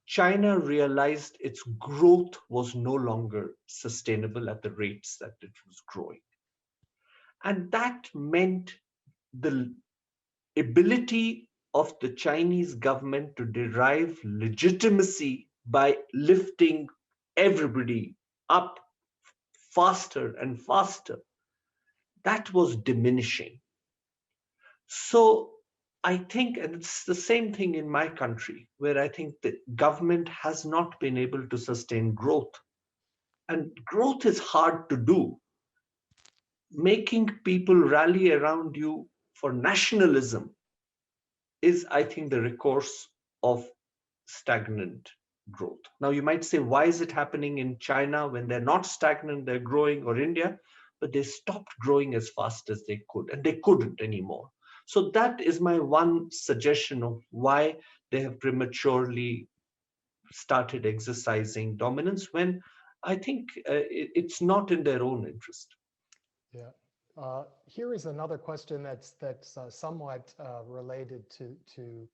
S3: China realized its growth was no longer sustainable at the rates that it was growing. And that meant the ability of the Chinese government to derive legitimacy by lifting everybody up faster and faster, that was diminishing. So I think, and it's the same thing in my country, where I think the government has not been able to sustain growth. And growth is hard to do. Making people rally around you for nationalism is, I think, the recourse of stagnant growth. Now, you might say, why is it happening in China when they're not stagnant, they're growing, or India? But they stopped growing as fast as they could, and they couldn't anymore. So that is my one suggestion of why they have prematurely started exercising dominance when I think it's not in their own interest.
S2: Yeah. Here is another question that's somewhat related to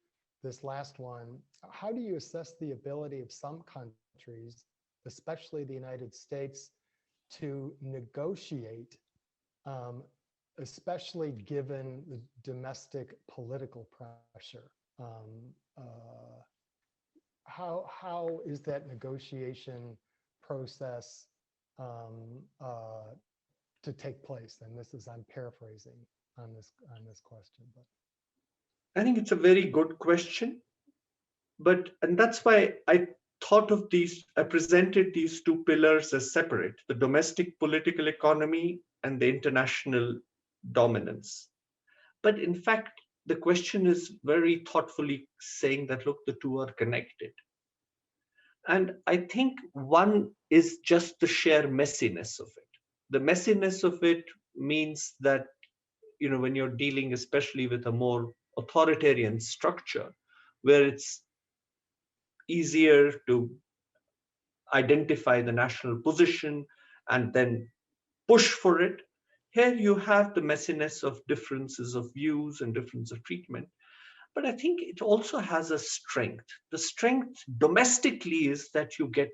S2: this last one. How do you assess the ability of some countries, especially the United States, to negotiate, especially given the domestic political pressure? How is that negotiation process to take place? And this is, I'm paraphrasing on this question, but
S3: I think it's a very good question, and that's why I thought of I presented these two pillars as separate: the domestic political economy and the international dominance. But in fact, the question is very thoughtfully saying that, look, the two are connected. And I think one is just the sheer messiness of it. The messiness of it means that, when you're dealing especially with a more authoritarian structure, where it's easier to identify the national position and then push for it, here you have the messiness of differences of views and difference of treatment. But I think it also has a strength. The strength domestically is that you get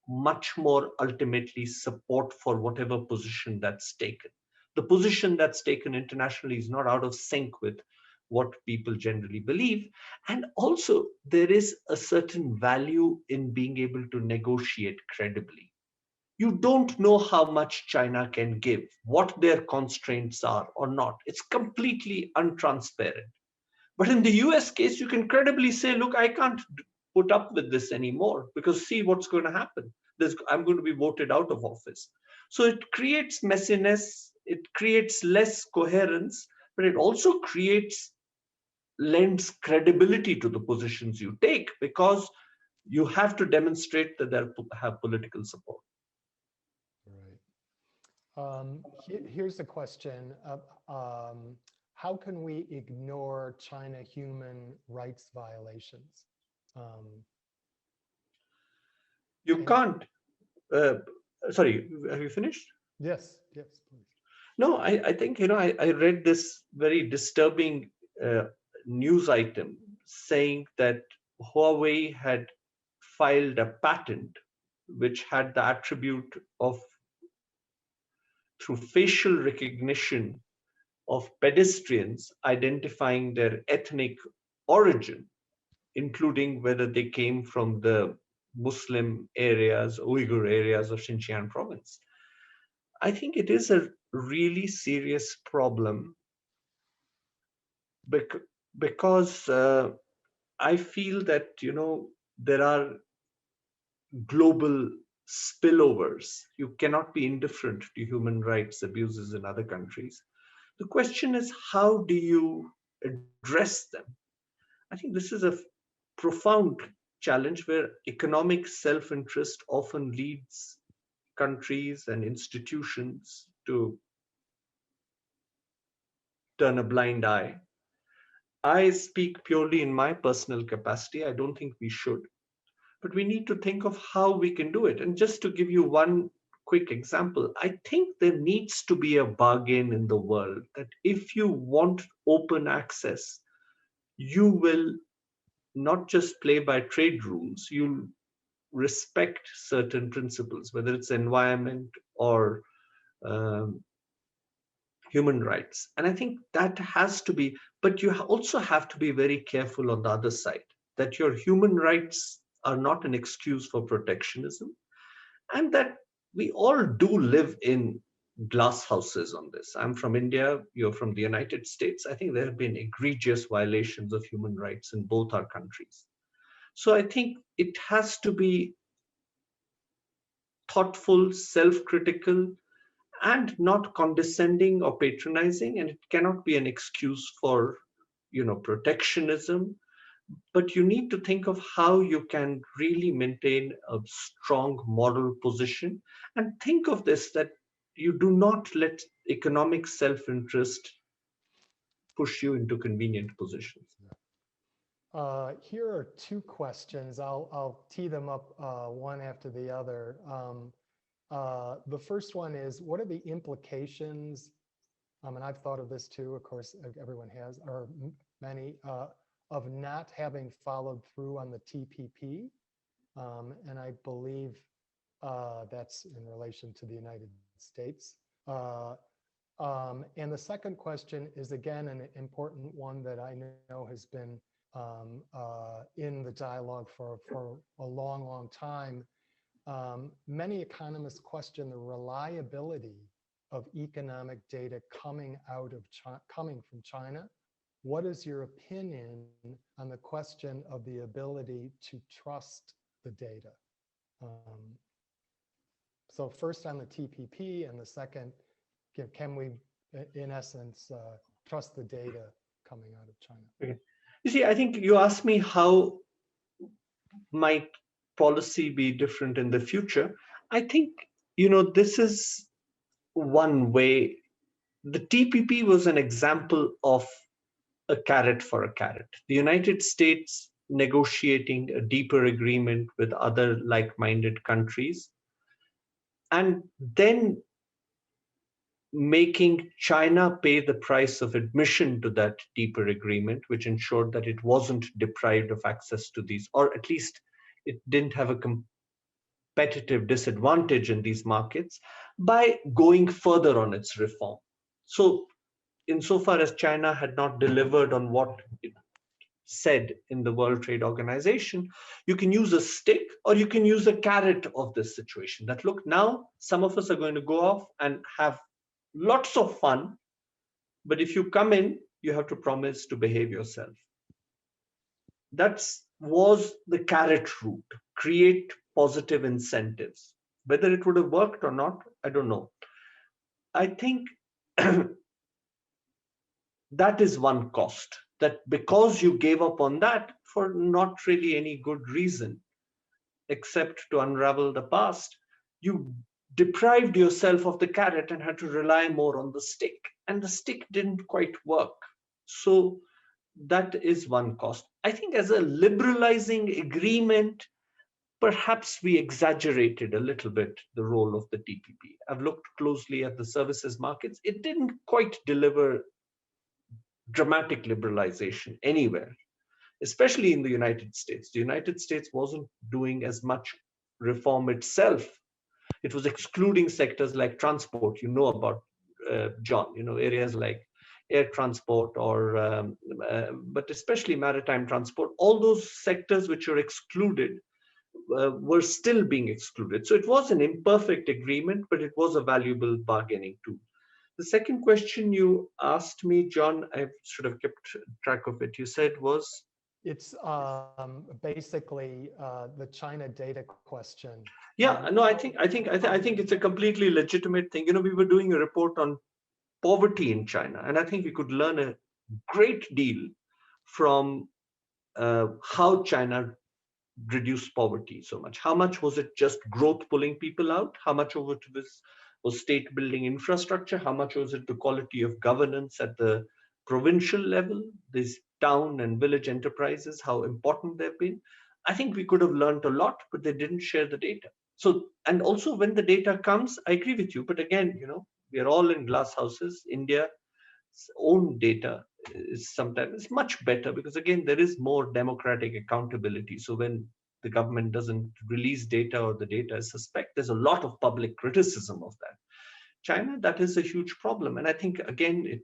S3: much more ultimately support for whatever position that's taken. The position that's taken internationally is not out of sync with what people generally believe. And also, there is a certain value in being able to negotiate credibly. You don't know how much China can give, what their constraints are or not. It's completely untransparent. But in the US case, you can credibly say, look, I can't put up with this anymore because see what's going to happen. I'm going to be voted out of office. So it creates messiness, it creates less coherence, but it also lends credibility to the positions you take because you have to demonstrate that they have political support.
S2: Right. Here's a question. How can we ignore China human rights violations?
S3: You can't. Sorry, have you finished?
S2: Yes, yes, please.
S3: No, I think, I read this very disturbing news item saying that Huawei had filed a patent which had the attribute of, through facial recognition of pedestrians, identifying their ethnic origin, including whether they came from the Muslim areas, Uyghur areas of Xinjiang province. I think it is a really serious problem because I feel that, there are global spillovers. You cannot be indifferent to human rights abuses in other countries. The question is, how do you address them? I think this is a profound challenge where economic self-interest often leads countries and institutions to turn a blind eye. I speak purely in my personal capacity. I don't think we should, but we need to think of how we can do it. And just to give you one quick example, I think there needs to be a bargain in the world that if you want open access, you will not just play by trade rules, you'll respect certain principles, whether it's environment or human rights. And I think that has to be, but you also have to be very careful on the other side, that your human rights are not an excuse for protectionism, and that we all do live in glass houses on this. I'm from India, you're from the United States. I think there have been egregious violations of human rights in both our countries. So I think it has to be thoughtful, self-critical, and not condescending or patronizing, and it cannot be an excuse for protectionism, but you need to think of how you can really maintain a strong moral position, and think of this, that you do not let economic self-interest push you into convenient positions.
S2: Here are two questions. I'll tee them up one after the other. The first one is, what are the implications, and I've thought of this too, of course, everyone has, or many, of not having followed through on the TPP. And I believe that's in relation to the United States. And the second question is, again, an important one that I know has been in the dialogue for a long, long time. Many economists question the reliability of economic data coming from China. What is your opinion on the question of the ability to trust the data? So first on the TPP, and the second, can we, in essence, trust the data coming out of China?
S3: Okay. You see, I think you asked me how might policy be different in the future. I think, this is one way. The TPP was an example of a carrot for a carrot. The United States negotiating a deeper agreement with other like-minded countries, and then making China pay the price of admission to that deeper agreement, which ensured that it wasn't deprived of access to these, or at least it didn't have a competitive disadvantage in these markets, by going further on its reform. So insofar as China had not delivered on what it said in the World Trade Organization, you can use a stick or you can use a carrot of this situation. That, look, now some of us are going to go off and have lots of fun, but if you come in, you have to promise to behave yourself. That was the carrot route, create positive incentives. Whether it would have worked or not, I don't know. I think that is one cost, that because you gave up on that for not really any good reason, except to unravel the past, you deprived yourself of the carrot and had to rely more on the stick, and the stick didn't quite work. So that is one cost. I think as a liberalizing agreement, perhaps we exaggerated a little bit the role of the TPP. I've looked closely at the services markets. It didn't quite deliver dramatic liberalization anywhere, especially in the United States. The United States wasn't doing as much reform itself. It was excluding sectors like transport, about, John, areas like air transport, or but especially maritime transport. All those sectors which are excluded were still being excluded. So it was an imperfect agreement, but it was a valuable bargaining tool. The second question you asked me, John, I should have kept track of it. You said was?
S2: It's basically the China data question.
S3: Yeah, no, I think it's a completely legitimate thing. We were doing a report on poverty in China, and I think we could learn a great deal from how China reduced poverty so much. How much was it just growth pulling people out? How much of it was state building infrastructure? How much was it the quality of governance at the provincial level, these town and village enterprises, how important they've been? I think we could have learned a lot, but they didn't share the data. So, and also when the data comes, I agree with you, but again, we are all in glass houses. India's own data is sometimes much better because, again, there is more democratic accountability. So when the government doesn't release data or the data is suspect, there's a lot of public criticism of that. China, that is a huge problem. And I think, again, it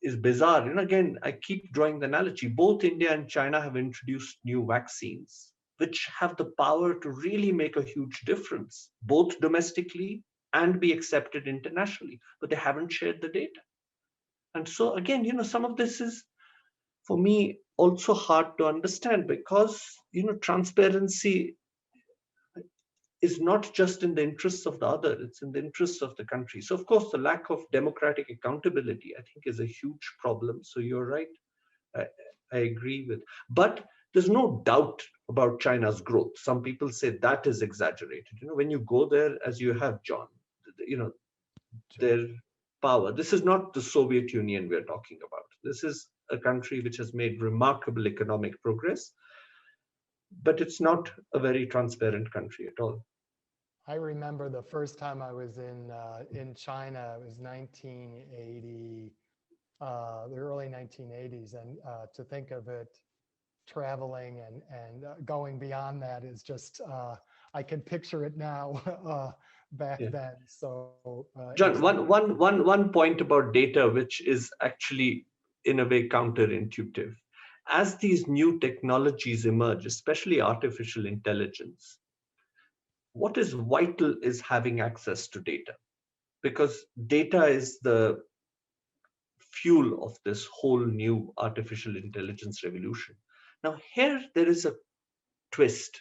S3: is bizarre. And again, I keep drawing the analogy. Both India and China have introduced new vaccines, which have the power to really make a huge difference, both domestically and be accepted internationally, but they haven't shared the data. And so again, some of this is, for me, also hard to understand, because, transparency is not just in the interests of the other, it's in the interests of the country. So of course, the lack of democratic accountability, I think, is a huge problem. So you're right, I, I agree with. But there's no doubt about China's growth. Some people say that is exaggerated. When you go there, as you have, John, their power. This is not the Soviet Union we're talking about. This is a country which has made remarkable economic progress, but it's not a very transparent country at all.
S2: I remember the first time I was in China. It was 1980, the early 1980s, and to think of it traveling and going beyond that is just I can picture it now back then. So
S3: John, one point about data, which is actually in a way counterintuitive. As these new technologies emerge, especially artificial intelligence, what is vital is having access to data, because data is the fuel of this whole new artificial intelligence revolution. Now, here there is a twist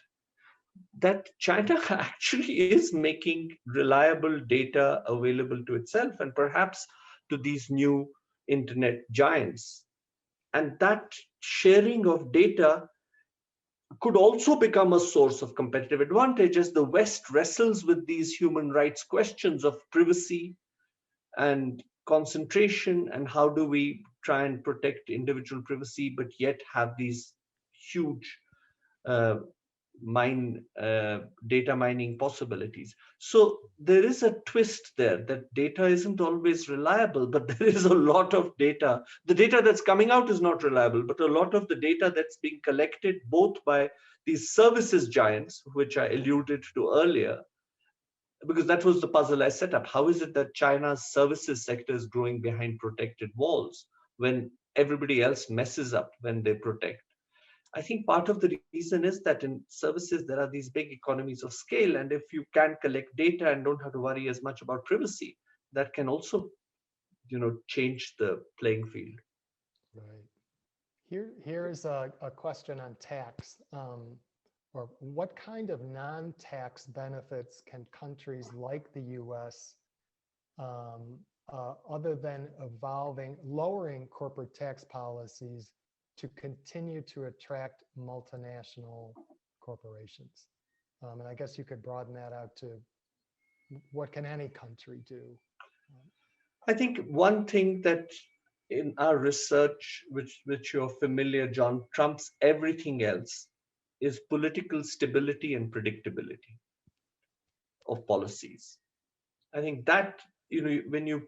S3: that China actually is making reliable data available to itself and perhaps to these new internet giants. And that sharing of data could also become a source of competitive advantage as the West wrestles with these human rights questions of privacy and concentration, and how do we try and protect individual privacy but yet have these huge data mining possibilities. So there is a twist there, that data isn't always reliable, but there is a lot of data. The data that's coming out is not reliable, but a lot of the data that's being collected both by these services giants, which I alluded to earlier, because that was the puzzle I set up. How is it that China's services sector is growing behind protected walls when everybody else messes up when they protect? I think part of the reason is that in services, there are these big economies of scale. And if you can collect data and don't have to worry as much about privacy, that can also, change the playing field.
S2: Right. Here is a question on tax. Or what kind of non-tax benefits can countries like the US, other than lowering corporate tax policies, to continue to attract multinational corporations? And I guess you could broaden that out to what can any country do?
S3: I think one thing that in our research, which you're familiar, John, trumps everything else, is political stability and predictability of policies. I think that, when you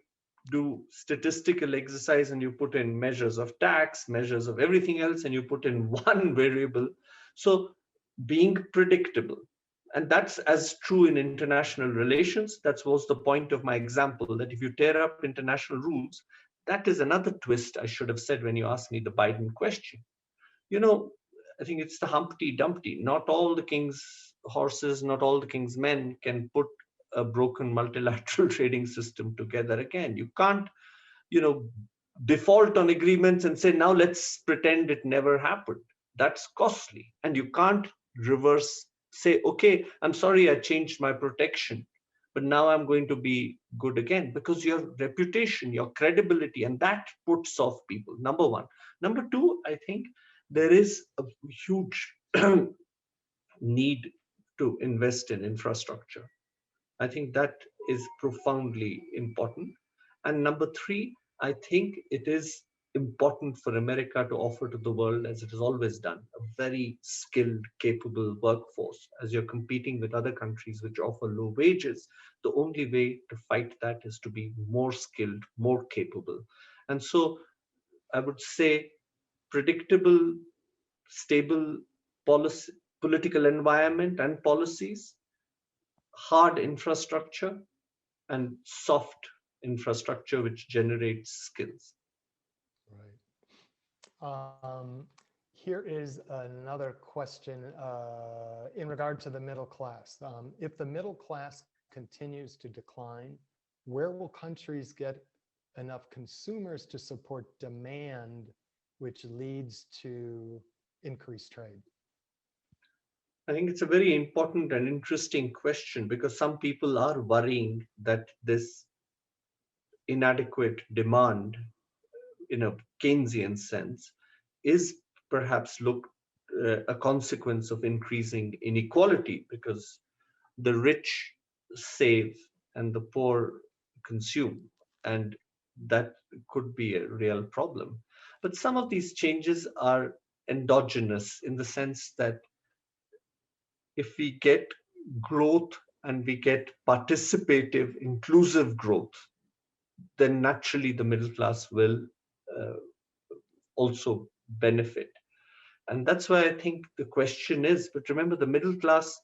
S3: do statistical exercise and you put in measures of tax, measures of everything else, and you put in one variable, so being predictable. And that's as true in international relations. That was the point of my example, that if you tear up international rules, that is another twist I should have said when you asked me the Biden question. I think it's the Humpty Dumpty. Not all the king's horses, not all the king's men can put a broken multilateral trading system together again. You can't, default on agreements and say, now let's pretend it never happened. That's costly. And you can't reverse, say, okay, I'm sorry, I changed my protection, but now I'm going to be good again, because your reputation, your credibility, and that puts off people, number one. Number two, I think there is a huge need to invest in infrastructure. I think that is profoundly important. And number three, I think it is important for America to offer to the world, as it has always done, a very skilled, capable workforce. As you're competing with other countries which offer low wages, the only way to fight that is to be more skilled, more capable. And so I would say predictable, stable political environment and policies, hard infrastructure, and soft infrastructure which generates skills.
S2: Right. Here is another question in regard to the middle class. If the middle class continues to decline, where will countries get enough consumers to support demand, which leads to increased trade?
S3: I think it's a very important and interesting question, because some people are worrying that this inadequate demand, in a Keynesian sense, is perhaps a consequence of increasing inequality, because the rich save and the poor consume, and that could be a real problem. But some of these changes are endogenous, in the sense that if we get growth and we get participative, inclusive growth, then naturally the middle class will uh, also benefit. And that's why I think the question is, but remember, the middle class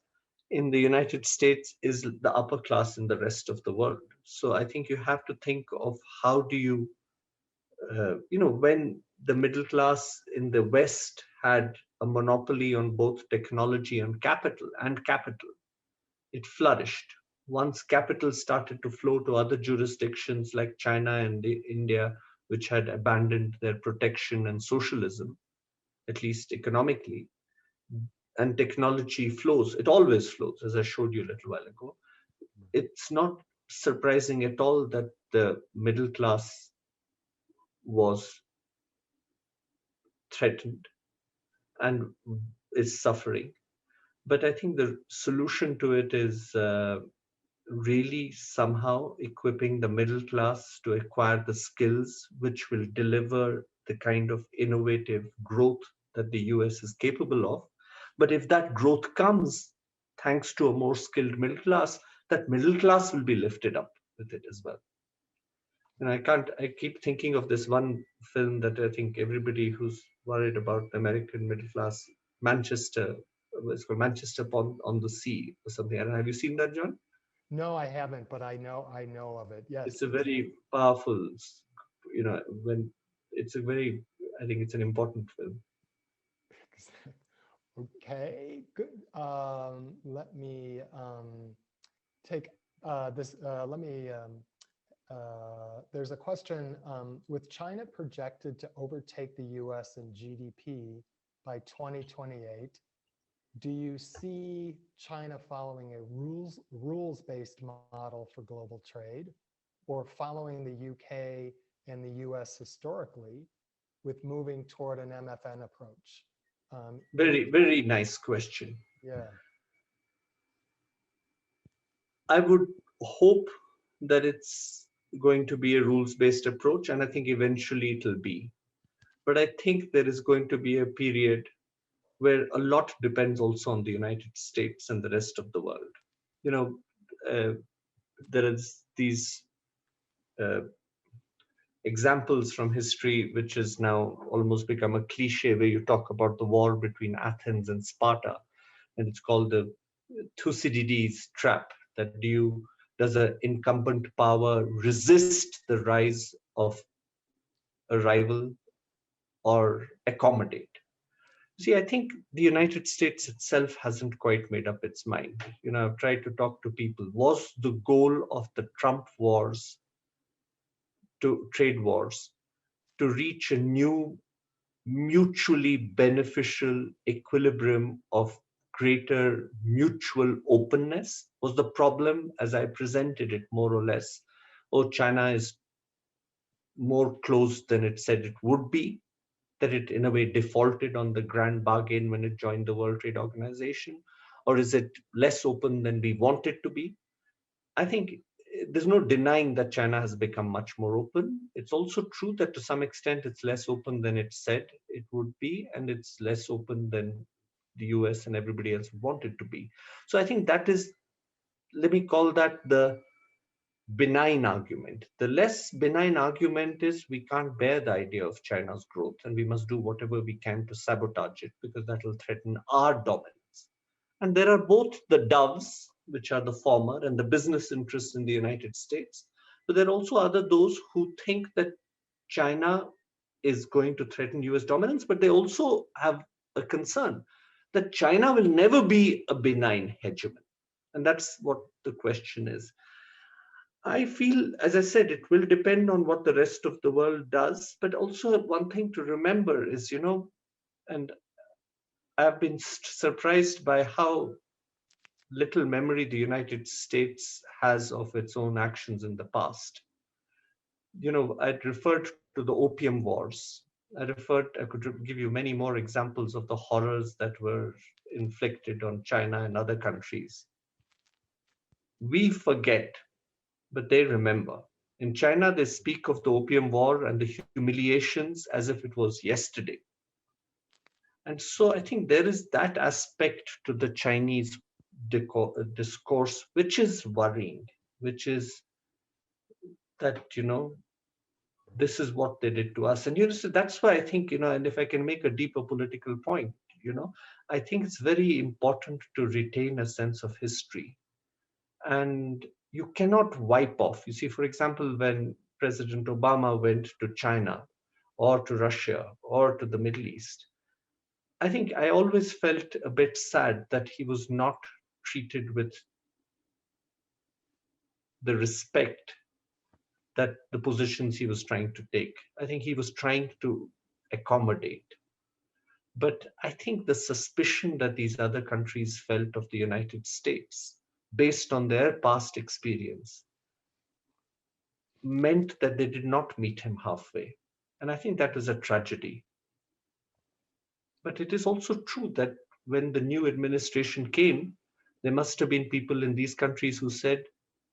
S3: in the United States is the upper class in the rest of the world. So I think you have to think of how do you, when the middle class in the West had a monopoly on both technology and capital, it flourished. Once capital started to flow to other jurisdictions like China and India, which had abandoned their protection and socialism, at least economically, and technology flows, it always flows, as I showed you a little while ago. It's not surprising at all that the middle class was threatened and is suffering. But I think the solution to it is really somehow equipping the middle class to acquire the skills which will deliver the kind of innovative growth that the US is capable of. But if that growth comes thanks to a more skilled middle class, that middle class will be lifted up with it as well. And I keep thinking of this one film that I think everybody who's worried about the American middle class, Manchester, it's called Manchester on the Sea or something. I don't know, have you seen that, John?
S2: No, I haven't, but I know of it. Yes.
S3: It's a very powerful, when it's a very, I think it's an important film.
S2: Okay, good. Let me take this. There's a question. With China projected to overtake the US in GDP by 2028, do you see China following a rules-based model for global trade, or following the UK and the US historically with moving toward an MFN approach?
S3: Very, very nice question.
S2: Yeah.
S3: I would hope that it's going to be a rules-based approach, and I think eventually it'll be. But I think there is going to be a period where a lot depends also on the United States and the rest of the world. You know, there is these uh, examples from history, which has now almost become a cliche, where you talk about the war between Athens and Sparta, and it's called the Thucydides trap. That does an incumbent power resist the rise of a rival or accommodate? See, I think the United States itself hasn't quite made up its mind. I've tried to talk to people. Was the goal of the Trump wars, trade wars, to reach a new mutually beneficial equilibrium of greater mutual openness? Was the problem, as I presented it more or less, oh, China is more closed than it said it would be, that it in a way defaulted on the grand bargain when it joined the World Trade Organization? Or is it less open than we want it to be? I think there's no denying that China has become much more open. It's also true that to some extent it's less open than it said it would be, and it's less open than the US and everybody else wanted to be. So I think that is, let me call that the benign argument. The less benign argument is we can't bear the idea of China's growth, and we must do whatever we can to sabotage it, because that will threaten our dominance. And there are both the doves, which are the former, and the business interests in the United States. But there are also those who think that China is going to threaten US dominance, but they also have a concern that China will never be a benign hegemon. And that's what the question is. I feel, as I said, it will depend on what the rest of the world does. But also, one thing to remember is, and I've been surprised by how little memory the United States has of its own actions in the past. I'd referred to the Opium Wars. I could give you many more examples of the horrors that were inflicted on China and other countries. We forget, but they remember. In China, they speak of the Opium War and the humiliations as if it was yesterday. And so I think there is that aspect to the Chinese discourse, which is worrying, which is that, this is what they did to us. And, so that's why I think, and if I can make a deeper political point, I think it's very important to retain a sense of history. And you cannot wipe off. You see, for example, when President Obama went to China or to Russia or to the Middle East, I think I always felt a bit sad that he was not treated with the respect that the positions he was trying to take. I think he was trying to accommodate. But I think the suspicion that these other countries felt of the United States, based on their past experience, meant that they did not meet him halfway. And I think that was a tragedy. But it is also true that when the new administration came, there must have been people in these countries who said,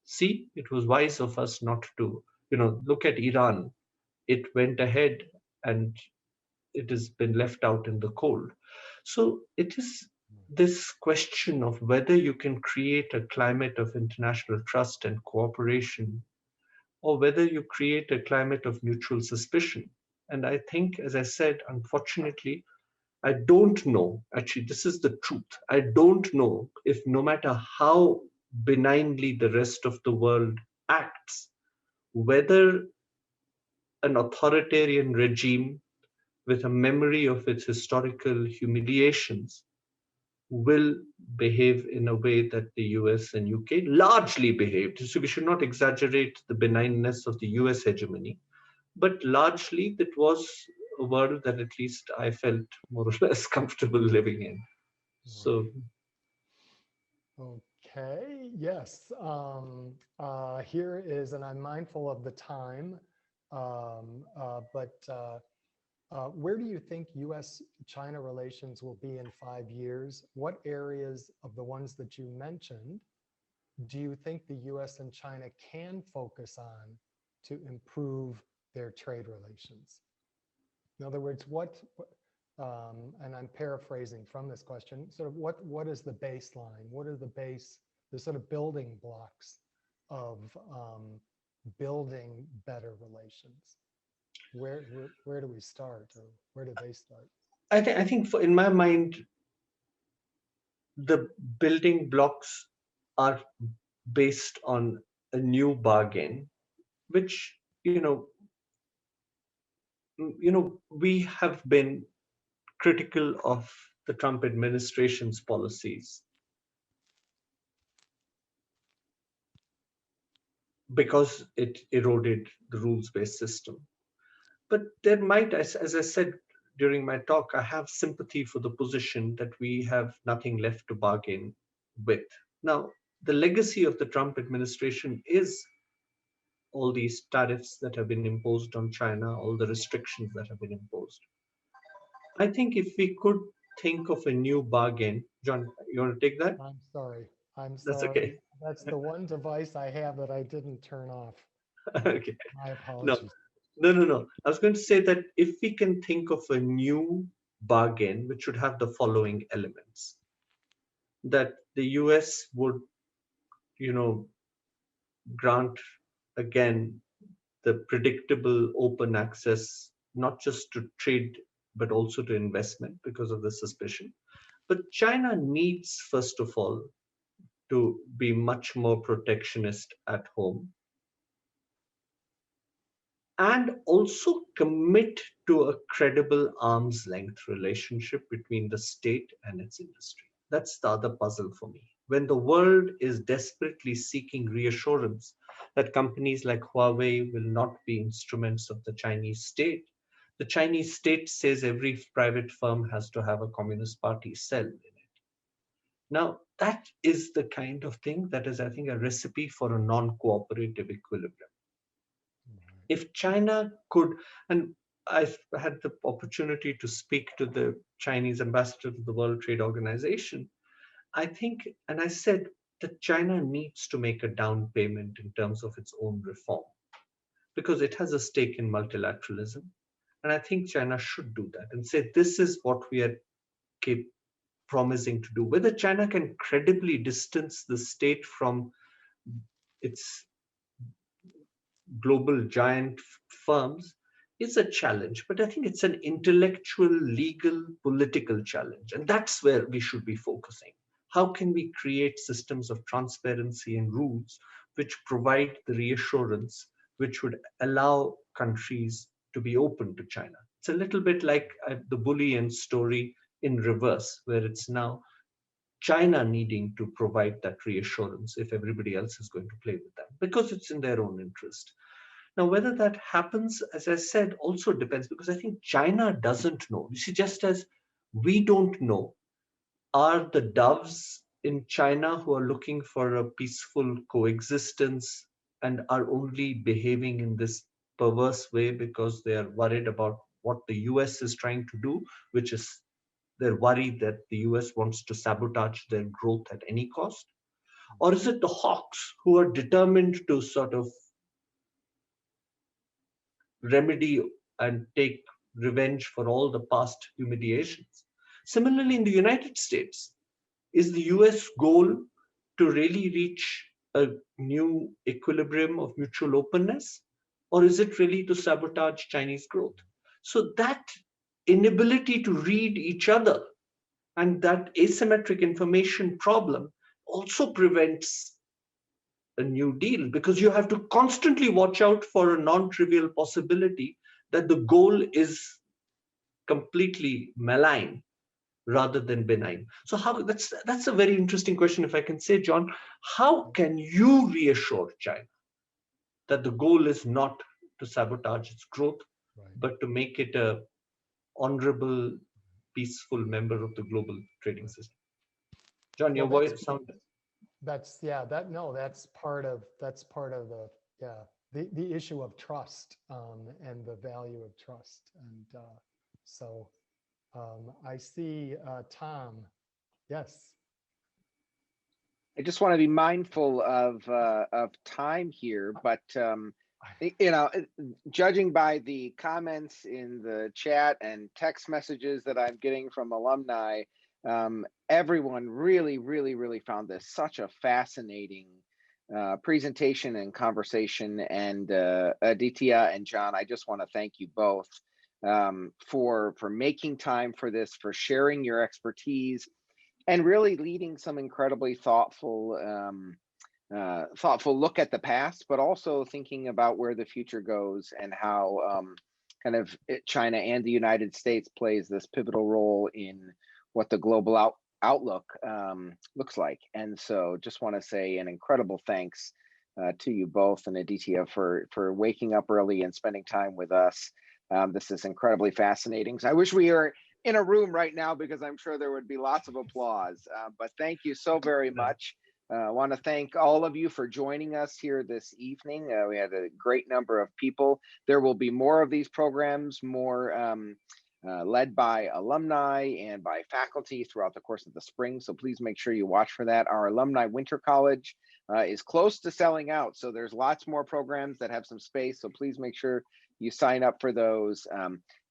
S3: see, it was wise of us not to, look at Iran. It went ahead and it has been left out in the cold. So it is this question of whether you can create a climate of international trust and cooperation, or whether you create a climate of mutual suspicion. And I think, as I said, unfortunately, I don't know, actually, this is the truth. I don't know if no matter how benignly the rest of the world acts, whether an authoritarian regime with a memory of its historical humiliations will behave in a way that the US and UK largely behaved. So we should not exaggerate the benignness of the US hegemony, but largely it was a world that at least I felt more or less comfortable living in. So.
S2: Okay, yes. Here is, and I'm mindful of the time, where do you think US-China relations will be in 5 years? What areas of the ones that you mentioned do you think the US and China can focus on to improve their trade relations? In other words, and I'm paraphrasing from this question, sort of what is the baseline? What are the sort of building blocks of building better relations? Where do we start, or where do they start?
S3: I think in my mind, the building blocks are based on a new bargain, which, we have been critical of the Trump administration's policies because it eroded the rules-based system. But there might, as I said during my talk, I have sympathy for the position that we have nothing left to bargain with. Now, the legacy of the Trump administration is all these tariffs that have been imposed on China, all the restrictions that have been imposed. I think if we could think of a new bargain, John, you want to take that?
S2: I'm sorry.
S3: That's okay.
S2: That's the one device I have that I didn't turn off.
S3: Okay.
S2: My apologies.
S3: No. I was going to say that if we can think of a new bargain, which would have the following elements, that the US would, grant again the predictable open access, not just to trade, but also to investment because of the suspicion. But China needs, first of all, to be much more protectionist at home, and also commit to a credible arm's length relationship between the state and its industry. That's the other puzzle for me. When the world is desperately seeking reassurance that companies like Huawei will not be instruments of the Chinese state says every private firm has to have a Communist Party cell in it. Now, that is the kind of thing that is, I think, a recipe for a non-cooperative equilibrium. If China could, and I've had the opportunity to speak to the Chinese ambassador to the World Trade Organization, I think, and I said that China needs to make a down payment in terms of its own reform because it has a stake in multilateralism. And I think China should do that and say, this is what we are promising to do. Whether China can credibly distance the state from its global giant firms is a challenge, but I think it's an intellectual, legal, political challenge. And that's where we should be focusing. How can we create systems of transparency and rules which provide the reassurance which would allow countries to be open to China? It's a little bit like the bullion story in reverse, where it's now China needing to provide that reassurance if everybody else is going to play with them, because it's in their own interest. Now, whether that happens, as I said, also depends, because I think China doesn't know. You see, just as we don't know, are the doves in China who are looking for a peaceful coexistence and are only behaving in this perverse way because they are worried about what the US is trying to do, which is they're worried that the US wants to sabotage their growth at any cost? Or is it the hawks who are determined to sort of remedy and take revenge for all the past humiliations? Similarly, in the United States, is the US goal to really reach a new equilibrium of mutual openness? Or is it really to sabotage Chinese growth? So that inability to read each other and that asymmetric information problem also prevents a new deal, because you have to constantly watch out for a non-trivial possibility that the goal is completely malign rather than benign. So how that's a very interesting question, if I can say, John. How can you reassure China that the goal is not to sabotage its growth, but to make it a honorable, peaceful member of the global trading system? John, your voice sound.
S2: That's part of the issue of trust and the value of trust. And so I see Tom. Yes.
S1: I just want to be mindful of time here, but you know, judging by the comments in the chat and text messages that I'm getting from alumni, everyone really found this such a fascinating presentation and conversation. And Aaditya and John, I just want to thank you both for making time for this, for sharing your expertise, and really leading some incredibly thoughtful look at the past, but also thinking about where the future goes and how kind of China and the United States plays this pivotal role in what the global outlook looks like. And so just want to say an incredible thanks to you both, and Aaditya for waking up early and spending time with us. This is incredibly fascinating. So I wish we were in a room right now, because I'm sure there would be lots of applause. But thank you so very much. I want to thank all of you for joining us here this evening. We had a great number of people. There will be more of these programs, more led by alumni and by faculty throughout the course of the spring. So please make sure you watch for that. Our Alumni Winter College is close to selling out. So there's lots more programs that have some space. So please make sure you sign up for those.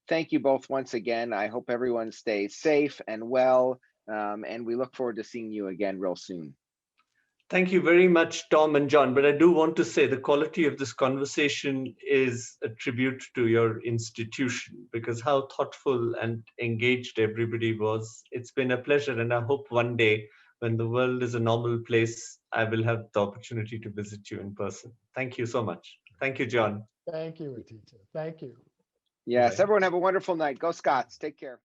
S1: Thank you both once again. I hope everyone stays safe and well. And we look forward to seeing you again real soon.
S3: Thank you very much, Tom and John. But I do want to say the quality of this conversation is a tribute to your institution, because how thoughtful and engaged everybody was. It's been a pleasure. And I hope one day, when the world is a normal place, I will have the opportunity to visit you in person. Thank you so much. Thank you, John.
S2: Thank you, Aaditya. Thank you.
S1: Yes,
S3: Bye.
S1: everyone have a wonderful night. Go Scots. Take care.